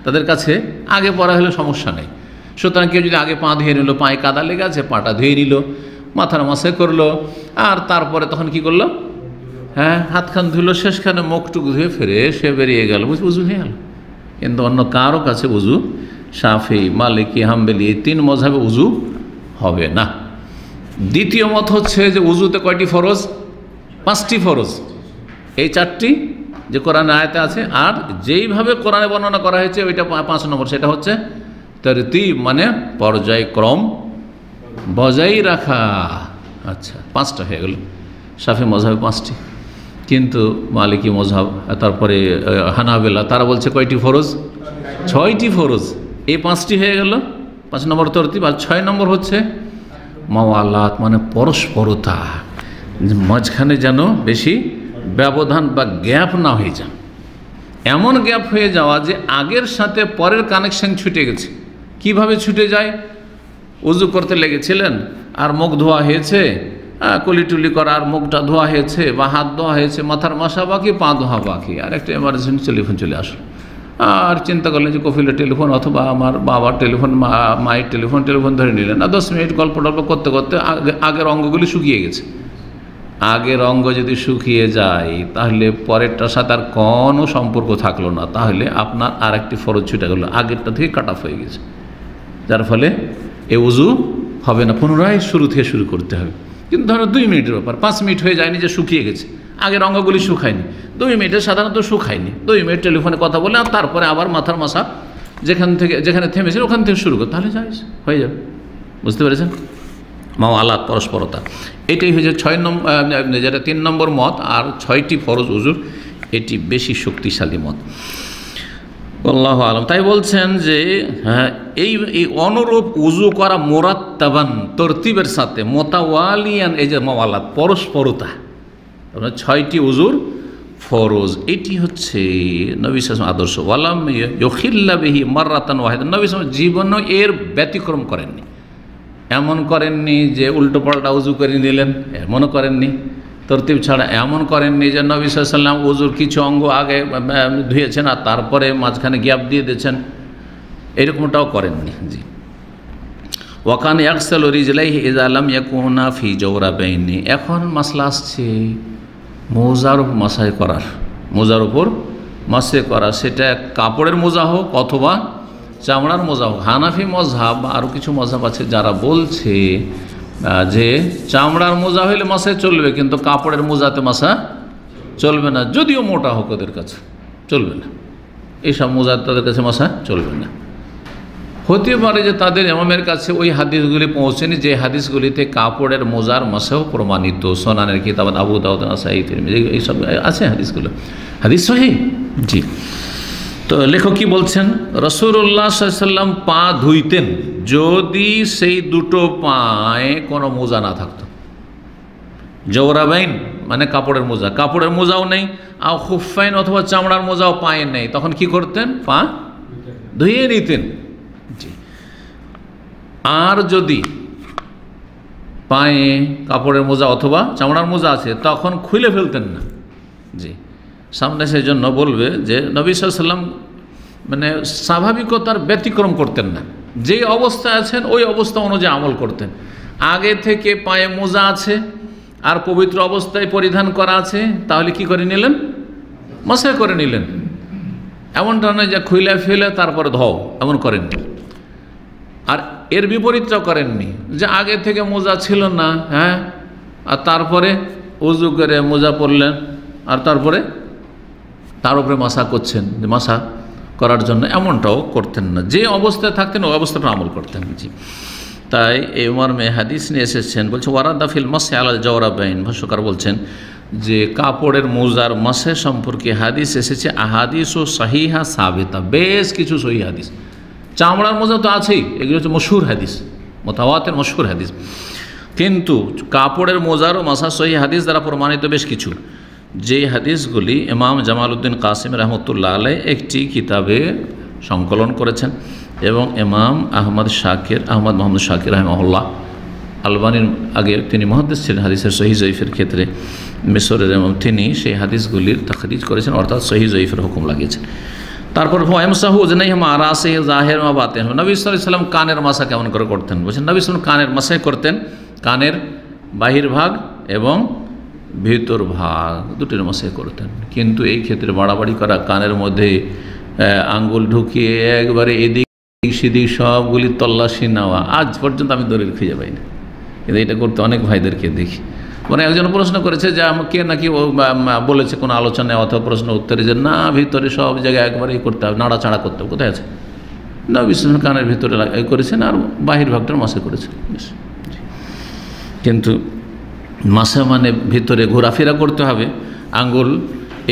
তাদের কাছে, আগে পড়া হলে সমস্যা নেই। সুতরাং কেউ যদি আগে পা ধুয়ে নিল, পায়ে কাদা লেগে আছে, পাটা ধুয়ে নিল, মাথার মাসে করলো, আর তারপরে তখন কি করলো, হ্যাঁ হাত খান ধুলো, শেষখানে মুখটুক ধুয়ে ফিরে সে বেরিয়ে গেল, উজু হয়ে গেল। কিন্তু অন্য কারো কাছে উজু, শাফি, মালিকি, হাম্বলি এই 3 মযহাবে উজু হবে না। দ্বিতীয় মত হচ্ছে যে উজুতে কয়টি ফরজ? 5টি ফরজ। এই 4টি যে কোরআনে আয়াতে আছে, আর যেইভাবে কোরআনে বর্ণনা করা হয়েছে ওইটা 5 নম্বর, সেটা হচ্ছে তারতিব, মানে পর্যায়ক্রম বজায় রাখা। আচ্ছা, 5টা হয়ে গেল। শাফি মযহাবে 5টি, কিন্তু মালিকি মযহাব, তারপরে হানাবেলা, তারা বলছে কয়টি ফরজ? 6টি ফরজ। এই 5টি হয়ে গেল 5 নম্বর তরতিব। আর 6 নম্বর হচ্ছে মাওয়ালাত, মানে পরস্পরতা, মাঝখানে যেন বেশি ব্যবধান বা গ্যাপ না হয়ে যায়। এমন গ্যাপ হয়ে যাওয়া যে আগের সাথে পরের কানেকশন ছুটে গেছে। কিভাবে ছুটে যায়? উজু করতে লেগেছিলেন আর মুখ ধোয়া হয়েছে, কলিটুলি করা আর মুখটা ধোয়া হয়েছে, বা হাত ধোয়া হয়েছে, মাথার মাসা বাকি, পা ধোয়া বাকি, আর একটা এমার্জেন্সি টেলিফোন চলে আসলো। আর চিন্তা করলেন যে কফিলের টেলিফোন অথবা আমার বাবার টেলিফোন, মায়ের টেলিফোন ধরে নিলেন, আর 10 মিনিট গল্প করতে করতে আগের অঙ্গগুলি শুকিয়ে গেছে। আগের অঙ্গ যদি শুকিয়ে যায় তাহলে পরেরটার সাথে আর কোনো সম্পর্ক থাকলো না, তাহলে আপনার আর একটি ফরজ ছুটে গেল, আগেরটা থেকে কাট অফ হয়ে গেছে, যার ফলে এ উজু হবে না, পুনরায় শুরু থেকে শুরু করতে হবে। কিন্তু ধরো 2 মিনিটের ব্যাপার, 5 মিনিট হয়ে যায়নি যে শুকিয়ে গেছে, আগের অঙ্গগুলি শুকায়নি, 2 মিনিটে সাধারণত শুকায়নি, 2 মিনিট টেলিফোনে কথা বলে আর তারপরে আবার মাথার মাসা যেখানে থেমেছিল ওখান থেকে শুরু করে, তাহলে জায়েজ হয়ে যাবে। বুঝতে পেরেছেন? মাওয়ালাত, পরস্পরতা, এটাই হয়েছে 6 নম্বর, যেটা 3 নম্বর মত। আর 6টি ফরজ উজুর, এটি বেশি শক্তিশালী মত, আল্লাহু আলম। তাই বলছেন যে এই অনুরূপ উজু করা মুরাত্তাবান, তরতিবের সাথে, মোতাওয়ালিয়ান, এই যে মাওয়ালাত, পরস্পরতা, 6টি উজুর ফরজ, এটি হচ্ছে নবী সাল্লাল্লাহু আদর্শ। ওয়ালাম ইউখিল্লা বিহি মাররাতান ওয়াহিদা, নবী সাল্লাল্লাহু জীবনও এর ব্যতিক্রম করেননি। এমন করেননি যে উল্টো পাল্টা উজু করে নিলেন, এমনও করেননি। তরতিব ছাড়া এমন করেননি যে নবী সাল্লাল্লাহু আলাইহি ওয়াসাল্লাম উজুর কিছু অঙ্গ আগে ধুয়েছেন আর তারপরে মাঝখানে গ্যাপ দিয়ে দিয়েছেন, এরকমটাও করেননি। জি, ওয়াকান ইয়াকসালু রিজলাইহি ইযা লাম ইয়াকুনা ফি জাওরাবাইনি। এখন মাসলা আসছে মোজার উপর মাসায় করার, মোজার উপর মাসে করা, সেটা কাপড়ের মোজা হোক অথবা চামড়ার মোজা হোক। হানাফি মযহাব আরও কিছু মযহাব আছে যারা বলছে যে চামড়ার মোজা হইলে মাসে চলবে, কিন্তু কাপড়ের মোজাতে মাসা চলবে না, যদিও মোটা হোক ওদের কাছে চলবে না, এইসব মোজা তাদের কাছে মাসা চলবে না। হতে পারে যে তাদের ইমামের কাছে ওই হাদিসগুলি পৌঁছেনি যে হাদিসগুলিতে কাপড়ের মোজার মাসেও প্রমাণিত, সোনানের কিতাব আবু দাউদ, নাসাই, তিরমিজি, এইসব আছে হাদিসগুলো, হাদিস সহিহ। জি, তো লেখক কি বলছেন? রাসূলুল্লাহ সাল্লাল্লাহু আলাইহি ওয়াসাল্লাম পা ধুইতেন যদি সেই দুটো পায়ে কোনো মোজা না থাকতো। জওরাবাইন মানে কাপড়ের মোজা, কাপড়ের মোজাও নেই, আর খুফাইন অথবা চামড়ার মোজাও পায়ে নেই, তখন কি করতেন? পা ধুয়ে নিতেন। জি, আর যদি পায়ে কাপড়ের মোজা অথবা চামড়ার মোজা আছে তখন খুলে ফেলতেন না। জি, সামনে সেই জন্য বলবে যে নবী সাল্লাল্লাহু আলাইহি ওয়াসাল্লাম মানে স্বাভাবিকতার ব্যতিক্রম করতেন না, যে অবস্থায় আছেন ওই অবস্থা অনুযায়ী আমল করতেন। আগে থেকে পায়ে মোজা আছে আর পবিত্র অবস্থায় পরিধান করা আছে, তাহলে কি করে নিলেন? মাসা করে নিলেন। এমনটা নয় যে খুইলে ফেলে তারপরে ধোও, এমন করেননি। আর এর বিপরীতটাও করেননি যে আগে থেকে মোজা ছিল না, হ্যাঁ, আর তারপরে উজু করে মোজা পরলেন আর তারপরে তার উপরে মাসা করছেন, মাসা করার জন্য, এমনটাও করতেন না। যে অবস্থায় থাকতেন ওই অবস্থাটা আমল করতেন। জি, তাই এই মর্মে হাদিস নিয়ে এসেছেন, বলছে ওয়ারাদা ফিল মাসহি আলাল জাওরাবাইন। ভাষ্যকার বলছেন যে কাপড়ের মোজার মাসে সম্পর্কে হাদিস এসেছে আহাদিস ও সহিহা সাবিতা, বেশ কিছু সহিহ হাদিস। চামড়ার মোজা তো আছেই, এগুলো হচ্ছে মশহুর হাদিস, মুতাওয়াতির মশহুর হাদিস, কিন্তু কাপড়ের মোজারও মাসা সহিহ হাদিস দ্বারা প্রমাণিত বেশ কিছু, যে হাদিসগুলি ইমাম জামালউদ্দিন কাসিম রাহমাতুল্লাহ আলাইহি একটি কিতাবে সংকলন করেছেন, এবং ইমাম আহমদ মোহাম্মদ শাকির রাহিমাহুল্লাহ, আলবানির আগে তিনি মুহাদ্দিস ছিলেন হাদিসের সহিহ জয়ীফের ক্ষেত্রে, মিশরের, এবং তিনি সেই হাদিসগুলির তাখরিজ করেছেন, অর্থাৎ সহিহ জয়ীফের হুকুম লাগিয়েছেন। তারপর ওয়ামসাহু উযনাইহিমা রাসিহি যাহির ওয়া বাতিন। নবী সাল্লাল্লাহু আলাইহি ওয়াসাল্লাম কানের মাসা কেমন করে করতেন বলছেন, নবী সাল্লাল্লাহু কানের মাসা করতেন, কানের বাহির ভাগ এবং ভিতর ভাগ দুটির মাসা করতেন। কিন্তু এই ক্ষেত্রে বাড়াবাড়ি করা, কানের মধ্যে আঙ্গুল ঢুকিয়ে একবারে এদিক সেদিক সবগুলি তল্লাশি নেওয়া, আজ পর্যন্ত আমি দলিল খুঁজে পাই না, কিন্তু এটা করতে অনেক ভাইদেরকে দেখি। মানে একজন প্রশ্ন করেছে যে আমাকে নাকি ও বলেছে কোনো আলোচনায় অথবা প্রশ্ন উত্তরে যে না, ভিতরে সব জায়গায় একবারে করতে হবে, নাড়াচাড়া করতে হবে। কোথায় আছে? না, বিশেষ কানের ভিতরে করেছেন আর বাহির ভাগটার মাসে করেছেন। কিন্তু মাসে মানে ভিতরে ঘোরাফেরা করতে হবে আঙ্গুল,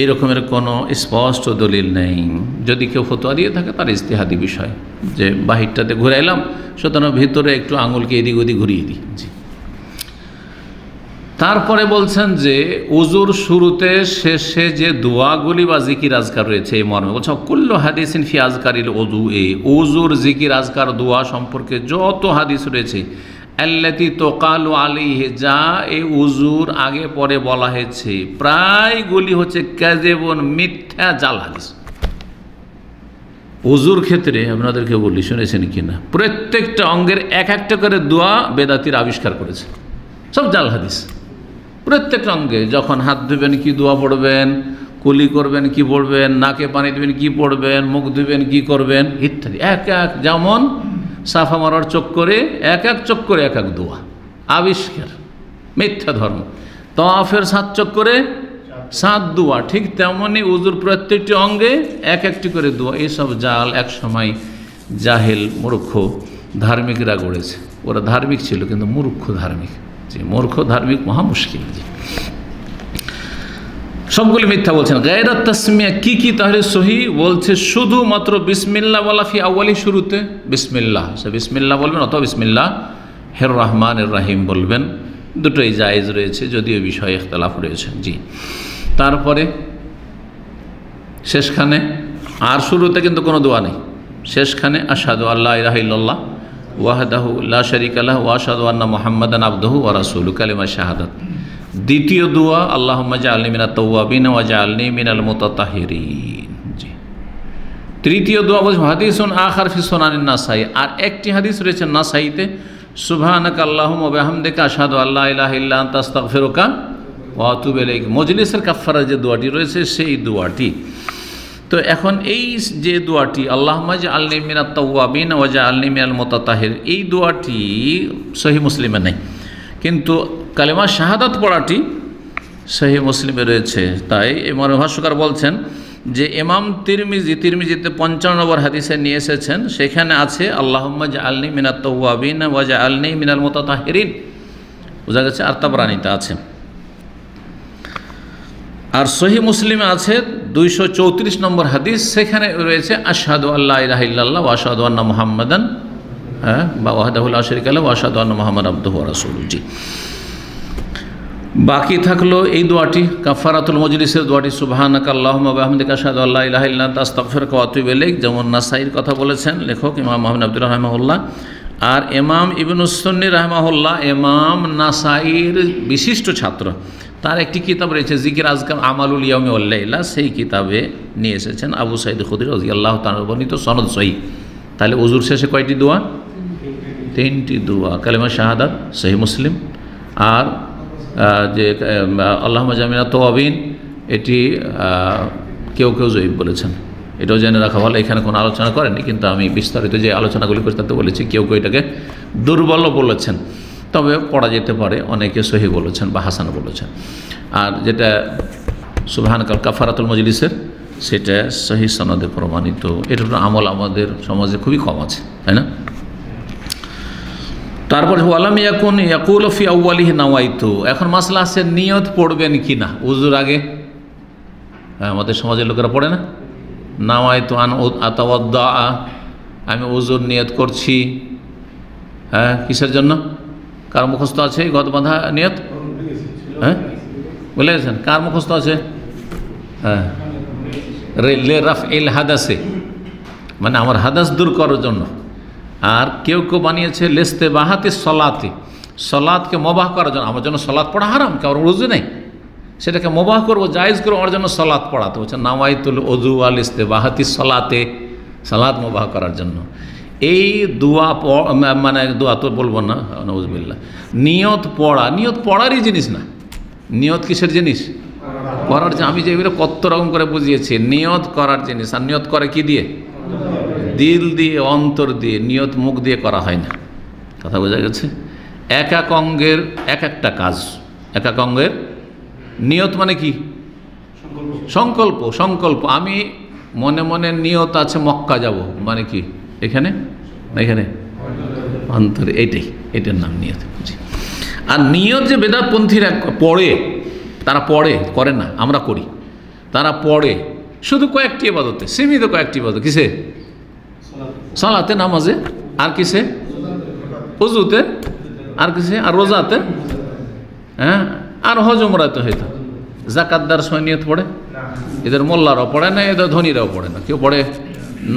এই রকমের কোনো স্পষ্ট দলিল নেই। যদি কেউ ফতোয়া দিয়ে থাকে তার ইজতিহাদি বিষয়, যে বাহিরটাতে ঘুরাইলাম সুতরাং ভিতরে একটু আঙ্গুলকে এদিক ওদিক ঘুরিয়ে দিই। জি। তারপরে বলছেন যে উজুর শুরুতে শেষে যে দোয়াগুলি বা জিকির আজকার রয়েছে এই মর্মে বলছে কুল্লু হাদিসিন ফি আজকারিল উযু, উজুর জিকির আজকার দোয়া সম্পর্কে যত হাদিস রয়েছে আল্লাতি তোকালু আলাইহি, যা এই উজুর আগে পরে বলা হয়েছে প্রায়গুলি হচ্ছে কাযিবুন, মিথ্যা জাল হাদিস। উজুর ক্ষেত্রে আপনাদেরকে বলি, শুনেছেন কিনা, প্রত্যেকটা অঙ্গের এক একটা করে দোয়া বেদাতির আবিষ্কার করেছে, সব জাল হাদিস। প্রত্যেকটা অঙ্গে যখন হাত ধুবেন কি দোয়া পড়বেন, কুলি করবেন কি পড়বেন, নাকে পানি দেবেন কি পড়বেন, মুখ ধুবেন কি করবেন ইত্যাদি, এক এক, যেমন সাফা মারার চক্করে এক এক চক্করে এক এক দোয়া আবিষ্কার, মিথ্যা ধর্ম। তাওয়াফের 7 চক্করে 7 দোয়া, ঠিক তেমনই উজুর প্রত্যেকটি অঙ্গে এক একটি করে দোয়া। এইসব জাল এক সময় জাহেল মূর্খ ধার্মিকরা গড়েছে। ওরা ধার্মিক ছিল কিন্তু মূর্খ ধার্মিক। জি, মূর্খ ধার্মিক মহা মুশকিল। জি, সবগুলি মিথ্যা বলছেন। গায়রাত তাসমিয়া কি কি তাহলে সহি বলছে, শুধুমাত্র বিসমিল্লাহ বলা ফি আউয়ালি, শুরুতে বিসমিল্লাহ, সে বিসমিল্লাহ বলবেন অথবা বিসমিল্লাহ হের রহমানের রাহিম বলবেন, দুটোই জায়েজ রয়েছে, যদিও বিষয়ে ইখতিলাফ রয়েছে। জি, তারপরে শেষখানে, আর শুরুতে কিন্তু কোনো দোয়া নেই, শেষখানে আশহাদু আল্লা ইলাহা ইল্লাল্লাহ ওয়াহদাহু লা শারীকা লাহু ওয়া আশহাদু আন্না মুহাম্মাদান আবদুহু ওয়া রাসূলুহু, কালিমা শাহাদাত। দ্বিতীয় দোয়া আল্লাহুম্মা জাআলনি মিনাত তাওয়াবিন ওয়া জাআলনি মিনাল মুতাতাহহিরিন। জি। তৃতীয় দোয়া বলছে হাদিসুন আখার ফি সুনানিন নাসাই, আর একটি হাদিস রয়েছে নাসাইতে, সুবহানাকা আল্লাহুম্মা ওয়া বিহামদিকা আশহাদু আল্লা ইলাহা ইল্লা আনতা আস্তাগফিরুকা ওয়া আতুবু ইলাইক। মজলিসের কাফফারা যে দোয়াটি রয়েছে সেই দোয়াটি। তো এখন এই যে দোয়াটি আল্লাহুম্মা জাআলনি মিনাত তাওয়াবিন ওয়া জাআলনি মিনাল মুতাতাহহির, এই দোয়াটি সহিহ মুসলিমে নেই, কিন্তু কালেমা শাহাদাত পড়াটি সহিহ মুসলিমে রয়েছে। তাই ইমাম ভাষ্যকার বলছেন যে ইমাম তিরমিজিতে 55 নম্বর হাদিসে নিয়ে এসেছেন, সেখানে আছে আল্লাহুম্মা জাআলনি মিনাত তাওয়াবিন ওয়া জাআলনি মিনাল মুতাতাহহিরিন, বোঝা গেছে। আর তাবরানীতে আছে। আর সহিহ মুসলিমে আছে 234 নম্বর হাদিস, সেখানে রয়েছে আশহাদু আল্লা ইলাহা ইল্লাল্লাহ ওয়া আশহাদু আন্না মুহাম্মাদান বা ওয়াহদাহু লা শারীকা লাহু ওয়া আশহাদু আন্না মুহাম্মাদান আবদুহু ওয়া রাসূলুহু। জি, বাকি থাকলো এই দোয়াটি, কাফারাতুল মজলিসের দোয়াটি, সুবহানাকা আল্লাহুম্মা ওয়া বিহামদিকা আশহাদু আল্লা ইলাহা ইল্লা আনতা আস্তাগফিরুকা ওয়া আতুবু ইলাইক, যেমন নাসাইর কথা বলেছেন লেখক ইমাম মুহাম্মদ আব্দুল্লাহ রাহিমাহুল্লাহ। আর ইমাম ইবনুস সুন্নি রাহিমাহুল্লাহ ইমাম নাসাইর বিশিষ্ট ছাত্র, তার একটি কিতাব রয়েছে জিকির আজকার আমালুল ইয়াউমি ওয়াল লাইলা, সেই কিতাবে নিয়ে এসেছেন আবু সাঈদ খুদরি রাদিয়াল্লাহু তাআলা বর্ণিত সনদ সহিহ। তাহলে ওযুর শেষে কয়টি দোয়া? 3টি দোয়া, কালেমা শাহাদাত সহিহ মুসলিম, আর যে আল্লাহুম্মা জামিনা তাওয়াবিন, এটি কেউ কেউ জয়ীফ বলেছেন, এটাও জেনে রাখা ভালো। এখানে কোনো আলোচনা করেনি, কিন্তু আমি বিস্তারিত যে আলোচনাগুলি করে তাতে বলেছি কেউ কেউ এটাকে দুর্বলও বলেছেন, তবে পড়া যেতে পারে, অনেকে সহিহ বলেছেন বা হাসান বলেছেন। আর যেটা সুবহানাকা কাফারাতুল মজলিসের, সেটা সহিহ সনদে প্রমাণিত। এটার আমল আমাদের সমাজে খুবই কম আছে, তাই না? তারপরে ওয়ালাম ইয়াকুন ইয়াকুলু ফি আউয়ালিহি নাওয়াইতু, এখন মাসলা আছে নিয়ত পড়বেন কি না উযুর আগে। আমাদের সমাজের লোকেরা পড়ে না, নাওয়াইতু আন আতাওয়াদ্দা, আমি উযুর নিয়ত করছি। কিসের জন্য? কার মুখস্থ আছে গদ বাঁধা নিয়ত? বলে গেছেন কার মুখস্থ আছে? লে রাফইল হাদাসে, মানে আমার হাদাস দূর করার জন্য। আর কেউ কেউ বানিয়েছে লেস্তে বাহাতে সলাতে, সলাদকে মবাহ করার জন্য, আমার জন্য সলাদ পড়া হারাম, কারণ উযু নেই, সেটাকে মুবাহ করবো, জায়েজ করবো, আমার জন্য সালাত পড়াতে হচ্ছে নাওয়াইতুল ওযু ওয়াল ইস্তিবাহাতি সালাতে, সালাত মুবাহ করার জন্য। এই দোয়া মানে দোয়া তো বলবো না, নাউযুবিল্লাহ, নিয়ত পড়া, নিয়ত পড়ারই জিনিস না। নিয়ত কিসের জিনিস? করার। আমি যে এগুলো কত রকম করে বুঝিয়েছি, নিয়ত করার জিনিস। আর নিয়ত করে কি দিয়ে? দিল দিয়ে, অন্তর দিয়ে। নিয়ত মুখ দিয়ে করা হয় না। কথা বোঝা গেছে? এক এক অঙ্গের এক একটা কাজ। এক এক অঙ্গের নিয়ত মানে কি? সংকল্প। সংকল্প। আমি মনে মনে নিয়ত আছে মক্কা যাব, মানে কি? এখানে না এখানে অন্তরে, এটার নাম নিয়ত। আর নিয়ত যে বেদাতপন্থীরা পড়ে, তারা পড়ে, করে না, আমরা করি। তারা পড়ে শুধু কয়েকটি ইবাদতে, সীমিত কয়েকটি ইবাদত। কিসে? সালাতে, নামাজে, আর কিসে? ওযুতে, আর কিসে? আর রোজাতে, হ্যাঁ, আর হজ উমরাতে হয়তো। যাকাত দেওয়ার সময় নিয়ত পড়ে? এদের মোল্লারাও পড়ে না, এদের ধনীরাও পড়ে না। কেউ পড়ে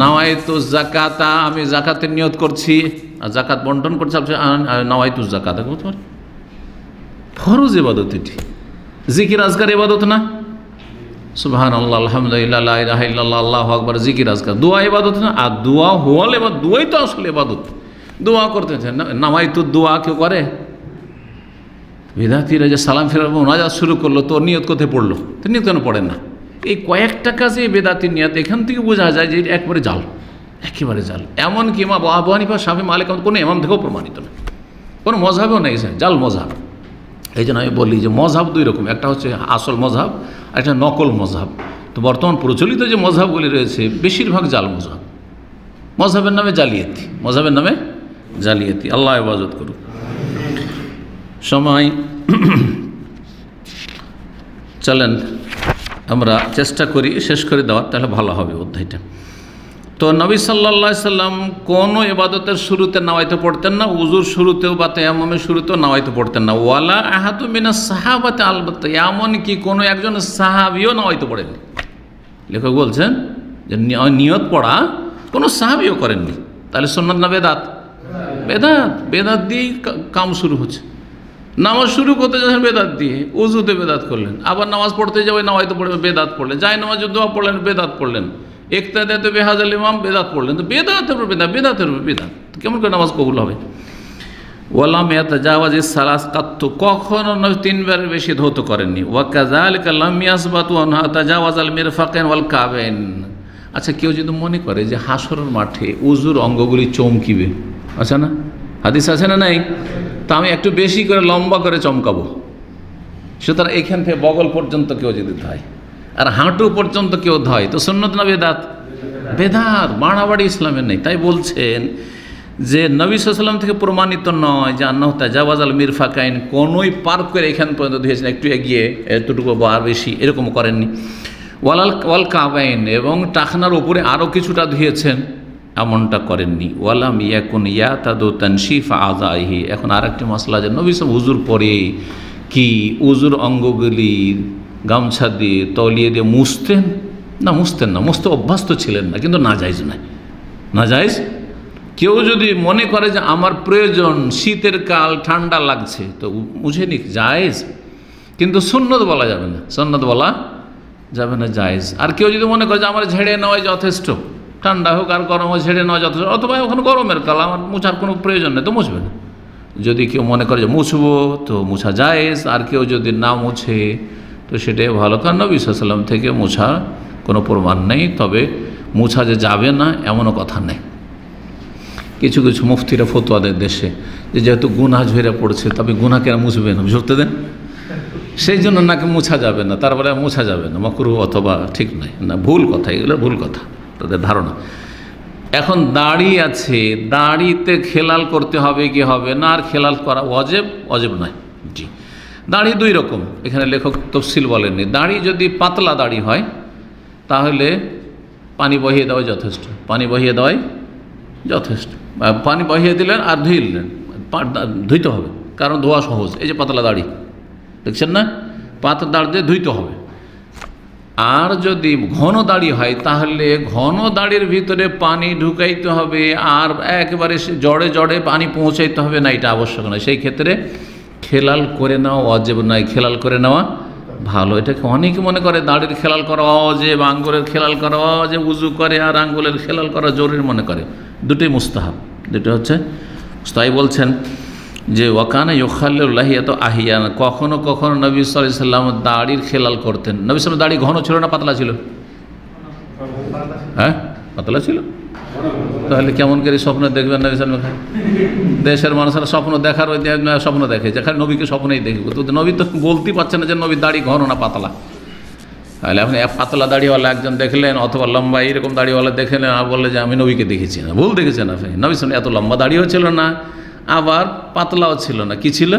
নাওয়াইতু যাকাতা, আমি যাকাতের নিয়ত করছি, আর যাকাত বন্টন করছি, নাওয়াইতু যাকাত। ফরজ ইবাদত এটি। জিকির আজকার ইবাদত না? সুবহানাল্লাহ, আলহামদুলিল্লাহ, লা ইলাহা ইল্লাল্লাহ, আল্লাহু আকবার, জিকির আজকার। দোয়া ইবাদত না? আর দোয়া হওয়াল এবার, দোয়াই তো আসলে ইবাদত। দোয়া করতে নাওয়াইতু দোয়া কেউ করে? বিদাতিরা যে সালাম ফেরাবো মোনাজাত শুরু করলো, তো নিয়ত কোথায় পড়লো? তো নিয়ত কেন পড়েন না? এই কয়েকটা কাজে বেদাতির নিয়ত, এখান থেকে বোঝা যায় যে একবারে জাল, একেবারে জাল। এমনকি ইমাম আবু হানিফা, শাফি, মালিক কোনো ইমাম থেকেও প্রমাণিত না, কোনো মজহাবেও নেই, জাল মজহাব। এই জন্য আমি বলি যে মজহাব দুই রকম, একটা হচ্ছে আসল মজহাব, আর একটা নকল মজহাব। তো বর্তমান প্রচলিত যে মজহাবগুলি রয়েছে বেশিরভাগ জাল মজহাব, মজহাবের নামে জালিয়াতি, মজহাবের নামে জালিয়াতি। আল্লাহ হেফাজত করুক। সময় চলেন আমরা চেষ্টা করি শেষ করে দেওয়ার, তাহলে ভালো হবে অধ্যায়টা। তো নবী সাল্লাল্লাহু আলাইহি সাল্লাম কোনো ইবাদতের শুরুতে নাওয়াইতে পড়তেন না, উজুর শুরুতেও বা তায়াম্মুমের শুরুতেও নাওয়াইতে পড়তেন না। ওয়ালা আহাদু মিনাস সাহাবাতে, আলবাত্তা এমন কি কোনো একজন সাহাবীও নাওয়াইতে পড়েননি। লেখক বলছেন যে নিয়ত পড়া কোনো সাহাবীও করেননি। তাহলে সুন্নাত না বেদাত? বেদাত। বেদাত দিয়েই কাম শুরু হচ্ছে। নামাজ শুরু করতে যাচ্ছেন বেদাত দিয়ে, উজুতে বেদাত করলেন, আবার নামাজ পড়তে যাবে নাওয়াইতে পড়বে, বেদাত পড়লেন, যাই নামাজে দোয়া পড়লেন, বেদাত পড়লেন, ইক্তাদাতে বিহাজাল ইমাম, বেদাত পড়লেন। তো বেদাতের উপর বেদাত, বেদাতের উপর বেদাত, কেমন করে নামাজ কবুল হবে? ওয়ালাম ইয়াতাজাওয়াজিস সালাস কাত্তু, কখনো নবী তিনবারের বেশি ধৌত করেননি। ওয়াকাযালিকা লাম ইয়াসবাতু আনহা তাজাওয়াজাল মিরফাকাইন ওয়াল কাবাইন। আচ্ছা, কেউ যদি মনে করে যে হাসরের মাঠে উজুর অঙ্গগুলি চমকিবে, আচ্ছা না, হাদিস আছে না নাই? তা আমি একটু বেশি করে লম্বা করে চমকাবো, সুতরাং এখান থেকে বগল পর্যন্ত কেউ যদি ধয় আর হাঁটু পর্যন্ত কেউ ধয়, তো সুন্নত না বেদাত? বেদাত, বাড়াবাড়ি ইসলামের নেই। তাই বলছেন যে নবী সাল্লাল্লাহু আলাইহি ওয়াসাল্লাম থেকে প্রমাণিত নয় যে আন্নাহু তাজাওয়াজাল মিরফাকাইন, কোনোই পার করে এখান পর্যন্ত ধুয়েছেন, একটু এগিয়ে এতটুকু বা আর বেশি এরকম করেননি। ওয়াল কাবাইন, এবং টাখনার উপরে আরও কিছুটা ধুয়েছেন, এমনটা করেননি। ওয়ালাম ইয়াকুন ইয়াতাদু তানশিফ আযাইহি। এখন আরেকটি মাসলা, যে নবী সাল্লাল্লাহু আলাইহি ওয়াসাল্লাম উজুর পরে কি উজুর অঙ্গগুলি গামছা দিয়ে তলিয়ে দিয়ে মুছতেন? না, মুছতেন না, মুছতে অভ্যস্ত ছিলেন না, কিন্তু নাজায়েজ নয়, নাজায়েজ। কেউ যদি মনে করে যে আমার প্রয়োজন, শীতের কাল, ঠান্ডা লাগছে, তো মুছে নিক, জায়েজ, কিন্তু সুন্নত বলা যাবে না, সুন্নত বলা যাবে না, জায়েজ। আর কেউ যদি মনে করে যে আমার ঝেড়ে নেওয়াই যথেষ্ট, ঠান্ডা হোক আর গরম হোক ঝেড়ে নেওয়া যথেষ্ট, অথবা ওখানে গরমের কাল, আমার মুছার কোনো প্রয়োজন নেই, তো মুছবে না। যদি কেউ মনে করে যে মুছবো, তো মুছা জায়েজ। আর কেউ যদি না মুছে, তো সেটাই ভালো, কারণ নবী সাল্লাল্লাহু আলাইহি ওয়াসাল্লাম থেকে মুছা কোনো প্রমাণ নেই। তবে মুছা যে যাবে না এমনও কথা নেই। কিছু কিছু মুফতিরা ফতোয়া দেয় দেশে, যে যেহেতু গুনাহ ঝরে পড়ছে, তবে গুনাহকে মুছবে না, ঝরতে দেন, সেই জন্য নাকি মুছা যাবে না, তারপরে মুছা যাবে না, মাকরুহ অথবা ঠিক নয়, না, ভুল কথা, এগুলো ভুল কথা, তাদের ধারণা। এখন দাড়ি আছে, দাড়িতে খেলাল করতে হবে কি হবে না, আর খেলাল করা ওয়াজিব, ওয়াজিব নয়। জি, দাড়ি দুই রকম, এখানে লেখক তফসিল বলেননি। দাড়ি যদি পাতলা দাড়ি হয়, তাহলে পানি বহিয়ে দেওয়াই যথেষ্ট, পানি বহিয়ে দেওয়াই যথেষ্ট। পানি বহিয়ে দিলেন আর ধুইলেন, ধুইতে হবে, কারণ ধোয়া সহজ। এই যে পাতলা দাড়ি দেখছেন না, পাতলা দাড়ি দিয়ে ধুইতে হবে। আর যদি ঘন দাড়ি হয়, তাহলে ঘন দাড়ির ভিতরে পানি ঢুকাইতে হবে, আর একেবারে জড়ে জড়ে পানি পৌঁছাইতে হবে না, এটা আবশ্যক নয়। সেই ক্ষেত্রে খেলাল করে নেওয়া ওয়াজিব নয়, খেলাল করে নেওয়া ভালো। এটাকে অনেকে মনে করে দাড়ির খেলাল করা অজেব, আঙ্গুলের খেলাল করা অজেব, উজু করে আর আঙ্গুলের খেলাল করা জরুরি মনে করে। দুটোই মুস্তাহাব, দুটো হচ্ছে। তাই বলছেন যে ওয়াকানা ইউখাল্লিল্লাহ এত আহিয়ান, কখনো কখনো নবী সাল্লাল্লাহু আলাইহি ওয়াসাল্লাম দাড়ির খেলাল করতেন। নবী সাল্লাল্লাহু আলাইহি ওয়াসাল্লাম দাড়ি ঘন ছিল না পাতলা ছিল? হ্যাঁ, পাতলা ছিল। তাহলে কেমন করে স্বপ্ন দেখবেন নবী সাল্লাল্লাহু আলাইহি ওয়াসাল্লাম? দেশের মানুষেরা স্বপ্ন দেখার ওই স্বপ্ন দেখে, যেখানে নবীকে স্বপ্নেই দেখবে। তো নবী তো বলতেই পারছে না যে নবীর দাড়ি ঘন না পাতলা। তাহলে আপনি পাতলা দাড়িওয়ালা একজন দেখলেন অথবা লম্বা এইরকম দাড়িওয়ালা দেখলেন আর বললে যে আমি নবীকে দেখেছি না, ভুল দেখেছেন আপনি। নবী সাল্লাল্লাহু এত লম্বা দাড়িও ছিল না আবার পাতলাও ছিল না, কি ছিল?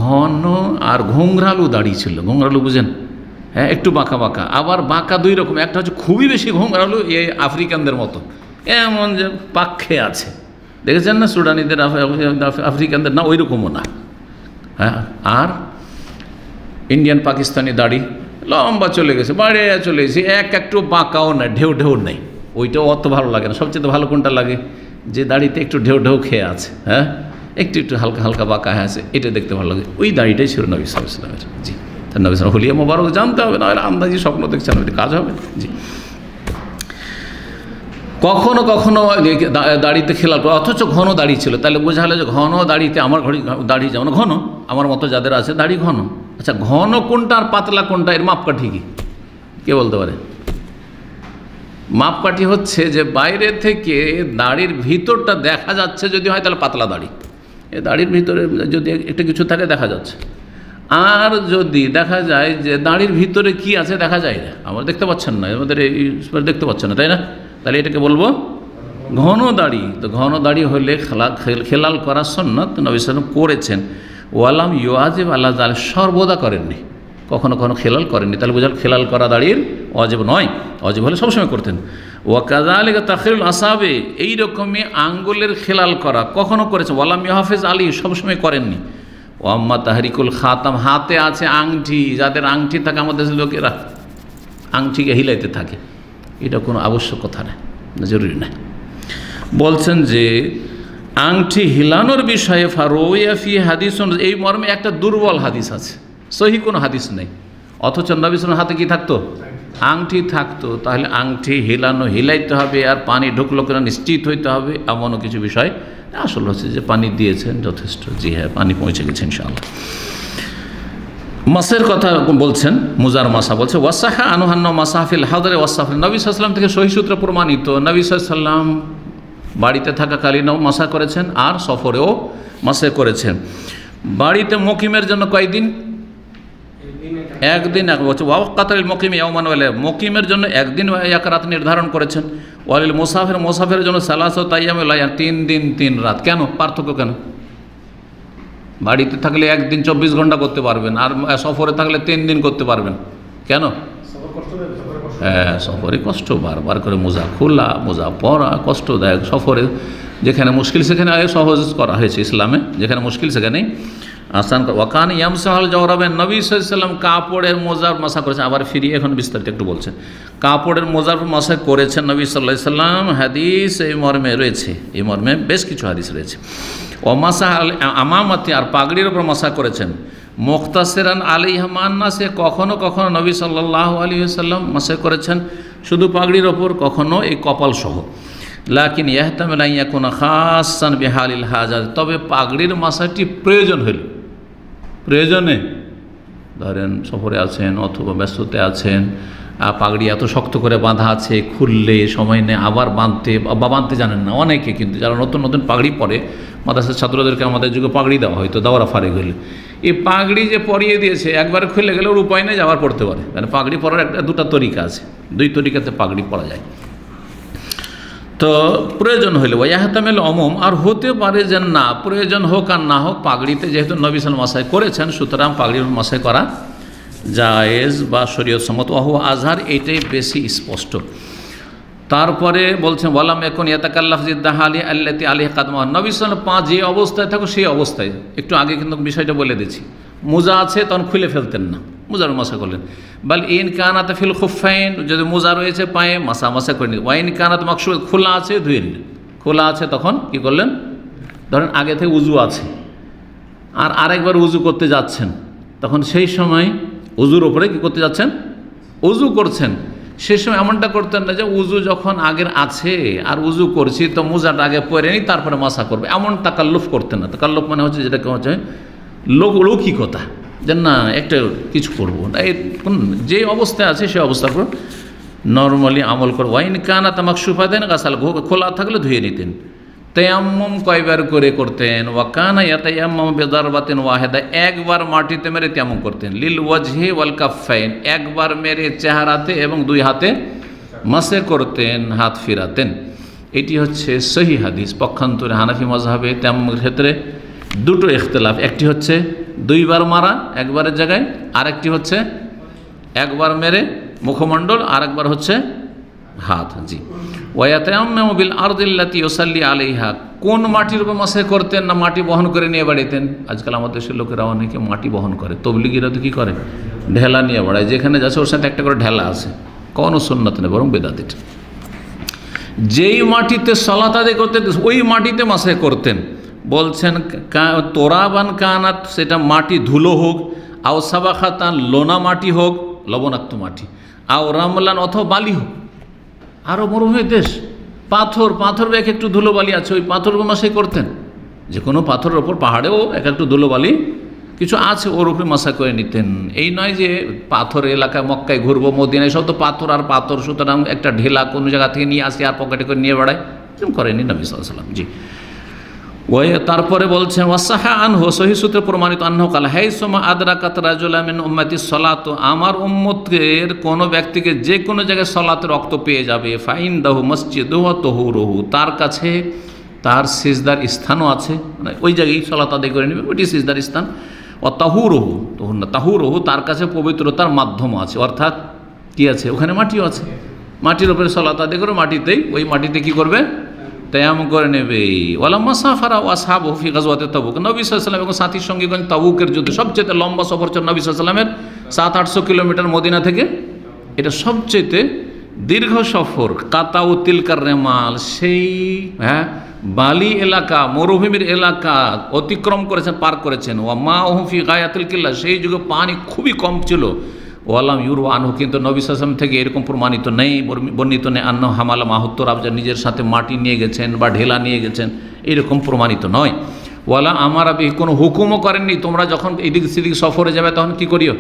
ঘন আর ঘোংরালু দাড়ি ছিল। ঘোংরালু বুঝেন? হ্যাঁ, একটু বাঁকা বাঁকা, আবার বাঁকা দুই রকম। একটা হচ্ছে খুবই বেশি ঘোংরালু, এই আফ্রিকানদের মতো, এমন যে পাক্ষে আছে, দেখেছেন না সুডানিদের, আফ্রিকানদের না, ওই রকমও না। হ্যাঁ, আর ইন্ডিয়ান পাকিস্তানি দাড়ি লম্বা চলে গেছে, বাড়ে চলে গেছে, একটু বাঁকাও নাই, ঢেউ ঢেউ নেই। ওইটাও অত ভালো লাগে না। সবচেয়ে ভালো কোনটা লাগে? যে দাড়িতে একটু ঢেউ ঢেউ খেয়ে আছে, হ্যাঁ, একটু একটু হালকা হালকা বাঁকা হয়ে আছে, এটা দেখতে ভালো লাগে। ওই দাড়িটাই ছিল নবী সাল্লাল্লাহু আলাইহি ওয়াসাল্লামের। জি, তার নবী সাল্লাল্লাহু হুলিয়া মোবারক জানতে হবে, না হলে আন্দাজি স্বপ্ন দেখছেন, ওইটা কাজ হবে। জি, কখনো কখনো দাড়িতে খেলাল করে, অথচ ঘন দাড়ি ছিল। তাহলে বোঝা হলো যে ঘন দাড়িতে, আমার দাড়ি যেমন ঘন, আমার মতো যাদের আছে দাড়ি ঘন। আচ্ছা, ঘন কোনটা আর পাতলা কোনটা, এর মাপকাঠি কি কে বলতে পারে? মাপকাঠি হচ্ছে যে বাইরে থেকে দাড়ির ভিতরটা দেখা যাচ্ছে যদি হয় তাহলে পাতলা দাড়ি, এই দাড়ির ভিতরে যদি একটা কিছু থাকে দেখা যাচ্ছে। আর যদি দেখা যায় যে দাড়ির ভিতরে কি আছে দেখা যায় না, আমরা দেখতে পাচ্ছেন না, আমাদের এই দেখতে পাচ্ছেন না, তাই না? তাহলে এটাকে বলবো ঘন দাড়ি। তো ঘন দাড়ি হলে খেলাল করা সুন্নাত, নবী সাল্লাল্লাহু আলাইহি ওয়াসাল্লাম করেছেন। ওয়ালাম ইউআজিব আলা যালিক, সর্বদা করেননি, কখনো কখনো খেলাল করেননি। তাহলে বোঝাল খেলাল করা দাড়ির অজেব নয়, অজেব হলে সবসময় করতেন। ওয়া কাযালিকা তাখিরুল আসাবে, এইরকমই আঙ্গুলের খেলাল করা কখনো করেছেন। ওয়ালাম ইউহাফিজ আলী, সবসময় করেননি। ওয়াম্মা তাহরিকুল খাতাম, হাতে আছে আংটি, যাদের আংটি থাকে, আমাদের দেশের লোকেরা আংটিকে হিলাইতে থাকে, এটা কোনো আবশ্যকতা নেই, জরুরি নয়। বলছেন যে আংটি হিলানোর বিষয়ে ফারুইয়া ফি হাদিসুন, এই মর্মে একটা দুর্বল হাদিস আছে, সহি কোনো হাদিস নেই। অথচ নবী সাল্লাল্লাহু হাতে কি থাকতো? আংটি থাকতো। তাহলে আংটি হিলাইতে হবে, আর পানি ঢুকলো কিনা নিশ্চিত হইতে হবে, এমনও কিছু বিষয়। আসল হচ্ছে যে পানি দিয়েছেন যথেষ্ট। জি হ্যাঁ, পানি পৌঁছে গেছে ইনশাআল্লাহ। মাসের কথা বলছেন, মুজার মাসা বলছে ওয়াসাহা আনুহান্ন মাসাফিল হাদরে ওয়াসাফিল, নবী সাল্লাল্লাহু আলাইহি ওয়াসাল্লাম থেকে সহিহ সূত্রে প্রমাণিত নবী সাল্লাল্লাহু আলাইহি ওয়াসাল্লাম বাড়িতে থাকাকালীনও মাসা করেছেন আর সফরেও মাসা করেছেন। বাড়িতে মুকিমের জন্য কয়দিন? একদিন। এক বছর। ওয়াক্কাতুল মুকিম ইয়াওমান ওয়া লাইলা, মুকিমের জন্য একদিন এক রাত নির্ধারণ করেছেন। ওয়ালিল মুসাফির, মুসাফিরের জন্য সালাসাতু আইয়াম ওয়া লাইলা, 3 দিন 3 রাত। কেন? পার্থক্য কেন? বাড়িতে থাকলে একদিন 24 ঘন্টা করতে পারবেন, আর সফরে থাকলে 3 দিন করতে পারবেন। কেন? হ্যাঁ, সফরে কষ্ট, বারবার করে মোজা খোলা, মোজা পরা কষ্টদায়ক। সফরে যেখানে মুশকিল সেখানে সহজ করা হয়েছে ইসলামে, যেখানে মুশকিল সেখানেই আসান। ওয়াকান ইয়ামসাহুল জাওরাবেন, নবী সাল্লাল্লাহু আলাইহি ওয়াসাল্লাম কাপড়ের মোজার মাসা করেছেন। আবার ফিরিয়ে এখন বিস্তারিত একটু বলছেন, কাপড়ের মোজার মাসা করেছেন নবী সাল্লাল্লাহু আলাইহি ওয়াসাল্লাম। হাদিস এই মর্মে রয়েছে, এই মর্মে বেশ কিছু হাদিস রয়েছে। ও মাসা আমামাতি, আর পাগড়ির ওপর মাসা করেছেন। মুখতাসিরান আলাইহা মান্নাসে, কখনো কখনো নবী সাল্লাল্লাহু আলাইহি ওয়াসাল্লাম মাসা করেছেন শুধু পাগড়ির ওপর, কখনো এই কপাল সহ। লাকিন ইয়াহতামিলু আন ইয়াকুনা খাসসান বিহালিল হাজাত, তবে পাগড়ির মাসাটি প্রয়োজন হলে, প্রয়োজনে ধরেন সফরে আছেন অথবা ব্যস্ততে আছেন, পাগড়ি এত শক্ত করে বাঁধা আছে, খুললে সময় নেই আবার বাঁধতে, বা বাঁধতে জানেন না অনেকে, কিন্তু যারা নতুন নতুন পাগড়ি পরে, মাদ্রাসার ছাত্রদেরকে আমাদের যুগে পাগড়ি দেওয়া হয়তো দাওরা ফারেক হলে, এই পাগড়ি যে পরিয়ে দিয়েছে একবার খুলে গেলে ওর উপায় নেই, আবার পড়তে পারে। মানে পাগড়ি পরার দুটা তরিকা আছে, 2 তরিকাতে পাগড়ি পরা যায়। তো প্রয়োজন হইলে ওয়াহতামিল অমুম, আর হতে পারে যে না প্রয়োজন হোক আর না হোক, পাগড়িতে যেহেতু নবী সাল্লাল্লাহু আলাইহি ওয়াসাল্লাম করেছেন, সুতরাং পাগড়ির মাসায় করা জায়েজ বা শরীয়ত সম্মত। ওয়াহু আজহার, এইটাই বেশি স্পষ্ট। তারপরে বলছেন ওয়ালাম ইয়াকুন ইয়াতাকাল্লাফ জিদ্দাহালি আল্লাতি আলাইহি কাদমা, নবী সাল্লাল্লাহু আলাইহি ওয়াসাল্লাম যে অবস্থায় থাকো সেই অবস্থায়, একটু আগে কিন্তু বিষয়টা বলে দিচ্ছি, মোজা আছে তখন খুলে ফেলতেন না, মোজার মাসা করলেন। বাল ইন কানাত ফিল খুফাইন, যদি মোজা রয়েছে পায়ে মাসা করে নিলেন। ওয়াইন কানাত মাকসুদ, খোলা আছে ধুয়ে নিলেন। খোলা আছে তখন কি করলেন? ধরেন আগে থেকে উজু আছে আর আরেকবার উজু করতে যাচ্ছেন, তখন সেই সময় উজুর ওপরে কী করতে যাচ্ছেন, উজু করছেন। সে সময় এমনটা করতেন না যে উজু যখন আগের আছে আর উজু করছি তো মোজাটা আগে পরে নিই তারপরে মাসা করবে, এমন তাকাল্লুফ করতেন না। তাকাল্লুফ মানে হচ্ছে যেটাকে হচ্ছে লৌকিকতা, যে না একটা কিছু করবো না, যে অবস্থায় আছে সে অবস্থার উপর নর্মালি আমল করবো। ওয়াইন কানা তামাক সুফা দেন গাছাল খোলা থাকলে ধুয়ে নিতেন। তায়াম্মুম কয়বার করে করতেন? ওয়াকানা ইয়াতায়াম্মামু বিদারবাতিন ওয়াহিদা, একবার মাটিতে মেরে তায়াম্মুম করতেন। লিল ওয়াজহি ওয়াল কাফাইন, একবার মেরে চেহারাতে এবং দুই হাতে মাসে করতেন, হাত ফিরাতেন। এটি হচ্ছে সহি হাদিস। পক্ষান্তরে হানাফি মাযহাবে তায়াম্মুমের ক্ষেত্রে দুটো ইখতিলাফ, একটি হচ্ছে দুইবার মারা একবারের জায়গায়, আরেকটি হচ্ছে একবার মেরে মুখমণ্ডল, আর একবার হচ্ছে হাত। জি। ওয়াতায়াম্মামু বিল আরদিল্লাতি ইউসাল্লি আলাইহা, কোন মাটির উপর মাসে করতেন? না মাটি বহন করে নিয়ে বেড়াতেন। আজকাল আমাদের দেশের লোকেরা অনেকে মাটি বহন করে, তবলিগিরা তো কী করে, ঢেলা নিয়ে বেড়ায়, যেখানে যাচ্ছে ওর সাথে একটা করে ঢেলা আছে, কোনো সুন্নাত নেই বরং বেদাত। যেই মাটিতে সালাত আদায় করতেন ওই মাটিতে মাসে করতেন। বলছেন তোরাবান কানাত, সেটা মাটি ধুলো হোক, আও সাবাখাতান লোনা মাটি হোক, লবণাক্ত মাটি, আও রামলান অথবা বালি হোক। আরও মরুভূমির দেশ, পাথর এক একটু ধুলো বালি আছে, ওই পাথর মাসাই করতেন। যে কোনো পাথরের ওপর পাহাড়েও এক একটু ধুলো বালি কিছু আছে, ওর উপরে মাসা করে নিতেন। এই নয় যে পাথর এলাকায় মক্কায় ঘুরবো, মদিনায় সব তো পাথর আর পাথর, সুতরাং একটা ঢেলা কোনো জায়গা থেকে নিয়ে আসি আর পকেটে করে নিয়ে বেড়ায়, এরকম করেনি নবী সাল্লাল্লাহু আলাইহি ওয়াসাল্লাম। জি। তারপরে বলছেন ওয়াসাহা আনহু, সহিহ সূত্রে প্রমাণিত, আনহু কাল হাইসুমা আদরাকাত রাজুলান মিন উম্মতি সালাত, আমার উম্মতের কোনো ব্যক্তিকে যে কোনো জায়গায় সালাতের রক্ত পেয়ে যাবে, ফাইনদাহু মসজিদুহু ওয়া তুহুরুহু, তার কাছে তার সিজদার স্থানও আছে, মানে ওই জায়গায় সালাত আদায় করে নেবে, ওইটি সিজদার স্থান। ও তাহুরুহু, তহুর না তাহুরুহু, তার কাছে পবিত্রতার মাধ্যমও আছে, অর্থাৎ কি আছে, ওখানে মাটিও আছে, মাটির উপরে সালাত আদায় করে মাটিতেই, ওই মাটিতে কি করবে, তায়াম্মুম করে নেবে। ওয়ালাম্মা সাফারা ওয়াসহাবুহু ফি গাজওয়াতি তাবুক, নবী সাল্লাল্লাহু আলাইহি ওয়াসাল্লাম এবং সাথী সঙ্গীগণ তাবুকের যুদ্ধে, সবচেয়ে লম্বা সফর ছিল নবী সাল্লাল্লাহু আলাইহি ওয়াসাল্লামের 700-800 কিলোমিটার মদিনা থেকে, এটা সবচেয়ে দীর্ঘ সফর। কাতাউ তিলকার রেমাল, সেই বালি এলাকা, মরুভূমির এলাকা অতিক্রম করেছেন, পার করেছেন। ওয়া মাউহু ফি গায়াতিল কিল্লা, সেই যুগে পানি খুবই কম ছিল। ওয়ালাম ইউরু আনহু, কিন্তু নবী সাল্লাল্লাহু আলাইহি ওয়াসাল্লাম থেকে এরকম প্রমাণিত নেই, বর্ণিত নেই, আন্নাহু হামালা মাহুত্তর, আপনি নিজের সাথে মাটি নিয়ে গেছেন বা ঢেলা নিয়ে গেছেন, এরকম প্রমাণিত নয়। ওয়ালা আমার আবি, কোনো হুকুমও করেননি তোমরা যখন এদিক সেদিক সফরে যাবে তখন কি করিও,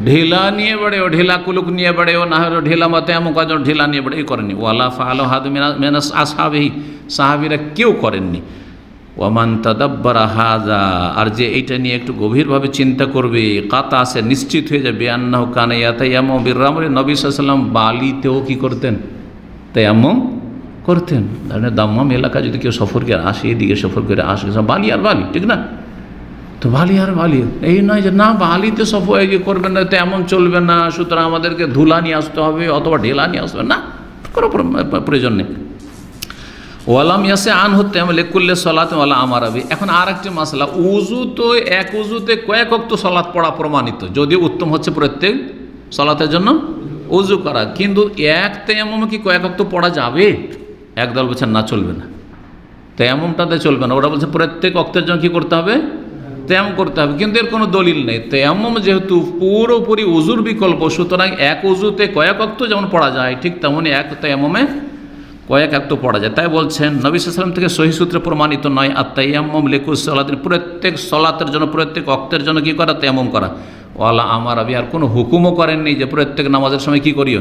ঢেলা নিয়ে বেড়েও, ঢেলা কুলুক নিয়ে বেড়েও, না হলে ঢেলা মাতে এমন কাজ ঢেলা নিয়ে বেড়ে, এই করেনি। ওয়ালা ফাআলা হাদু মিনাস আসহাবিহি, সাহাবীরা কেউ করেননি। ওয়ামান তাদাব্বারা হাযা, আর যে এইটা নিয়ে একটু গভীরভাবে চিন্তা করবে, কাতা আছে, নিশ্চিত হয়ে যাবে, আন্নাহু কানা ইয়াতায়াম্মামু বিররামলি, নবী সাল্লাল্লাহু আলাইহি ওয়াসাল্লাম বালিতেও কি করতেন, তায়াম্মুম করতেন। ধরেন দাম্মাম এলাকা যদি কেউ সফর করে আসে, এদিকে সফর করে আসে, বালি আর বালি, ঠিক না, তো বালি আর বালি, এই নয় যে না বালিতে সফর করবেন না, তেমন চলবে না, সুতরাং আমাদেরকে ধুলা নিয়ে আসতে হবে অথবা ঢেলা নিয়ে আসতে হবে, না, কোনো প্রয়োজন নেই। ওয়ালাম ইয়াসে আন হতে লেকুল্লে সলাত ওয়ালা আমার আবি। এখন আর একটি মাসলা, উজু তো এক উজুতে কয়েক ওয়াক্ত সলাত পড়া প্রমাণিত, যদিও উত্তম হচ্ছে প্রত্যেক সলাতের জন্য উজু করা, কিন্তু এক তায়াম্মুমে কি কয়েক ওয়াক্ত পড়া যাবে? একদল বলছেন না, চলবে না, তায়াম্মুমটাতে চলবে না, ওরা বলছে প্রত্যেক ওয়াক্তের জন্য কি করতে হবে, তায়াম্মুম করতে হবে, কিন্তু এর কোনো দলিল নেই। তায়াম্মুম যেহেতু পুরোপুরি উজুর বিকল্প, সুতরাং এক উজুতে কয়েক ওয়াক্ত যেমন পড়া যায়, ঠিক তেমনই এক তায়াম্মুমে কয়েক ওয়াক্ত পড়া যায়। তাই বলছেন নবী সাল্লাল্লাহু আলাইহি ওয়াসাল্লাম থেকে সহিহ সূত্রে প্রমাণিত নয়, আত-তায়াম্মুম লিকুল্লি সালাতিন, প্রত্যেক সালাতের জন্য, প্রত্যেক ওয়াক্তের জন্য কি করা, তায়াম্মুম করা। ওয়ালা আমার আবি, আর কোনো হুকুমও করেননি যে প্রত্যেক নামাজের সময় কি করিও,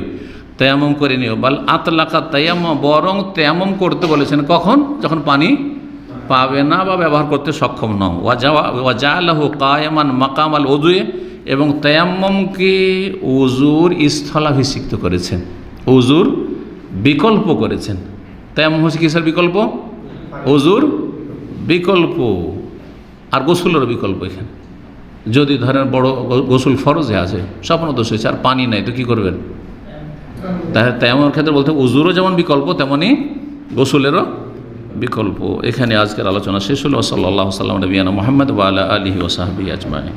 তায়াম্মুম করে নিও। বাল আতলাকা তায়াম্মুম, বরং তায়াম্মুম করতে বলেছেন কখন, যখন পানি পাবে না বা ব্যবহার করতে সক্ষম নও। ওয়া জাআলাহু কায়ামান মাকামাল উযু, এবং তায়াম্মুমকে উজুর স্থলাভিষিক্ত করেছেন, উজুর বিকল্প করেছেন। তায়াম্মুম হচ্ছে কিসের বিকল্প, উজুর বিকল্প, আর গোসলের বিকল্প। এখানে যদি ধরেন বড় গোসল ফরজে আছে, স্বপ্নদোষ হয়েছে আর পানি নাই, তো কী করবেন, তাহলে তায়াম্মুমের ক্ষেত্রে বলতে উজুরও যেমন বিকল্প তেমনই গোসলেরও বিকল্প। এখানে আজকের আলোচনা শেষ হলো। সাল্লাল্লাহু আলাইহি ওয়া সাল্লাম নবিয়ানা মুহাম্মদ ওয়া আলা আলিহি ওয়া সাহবিহি আজমাইন।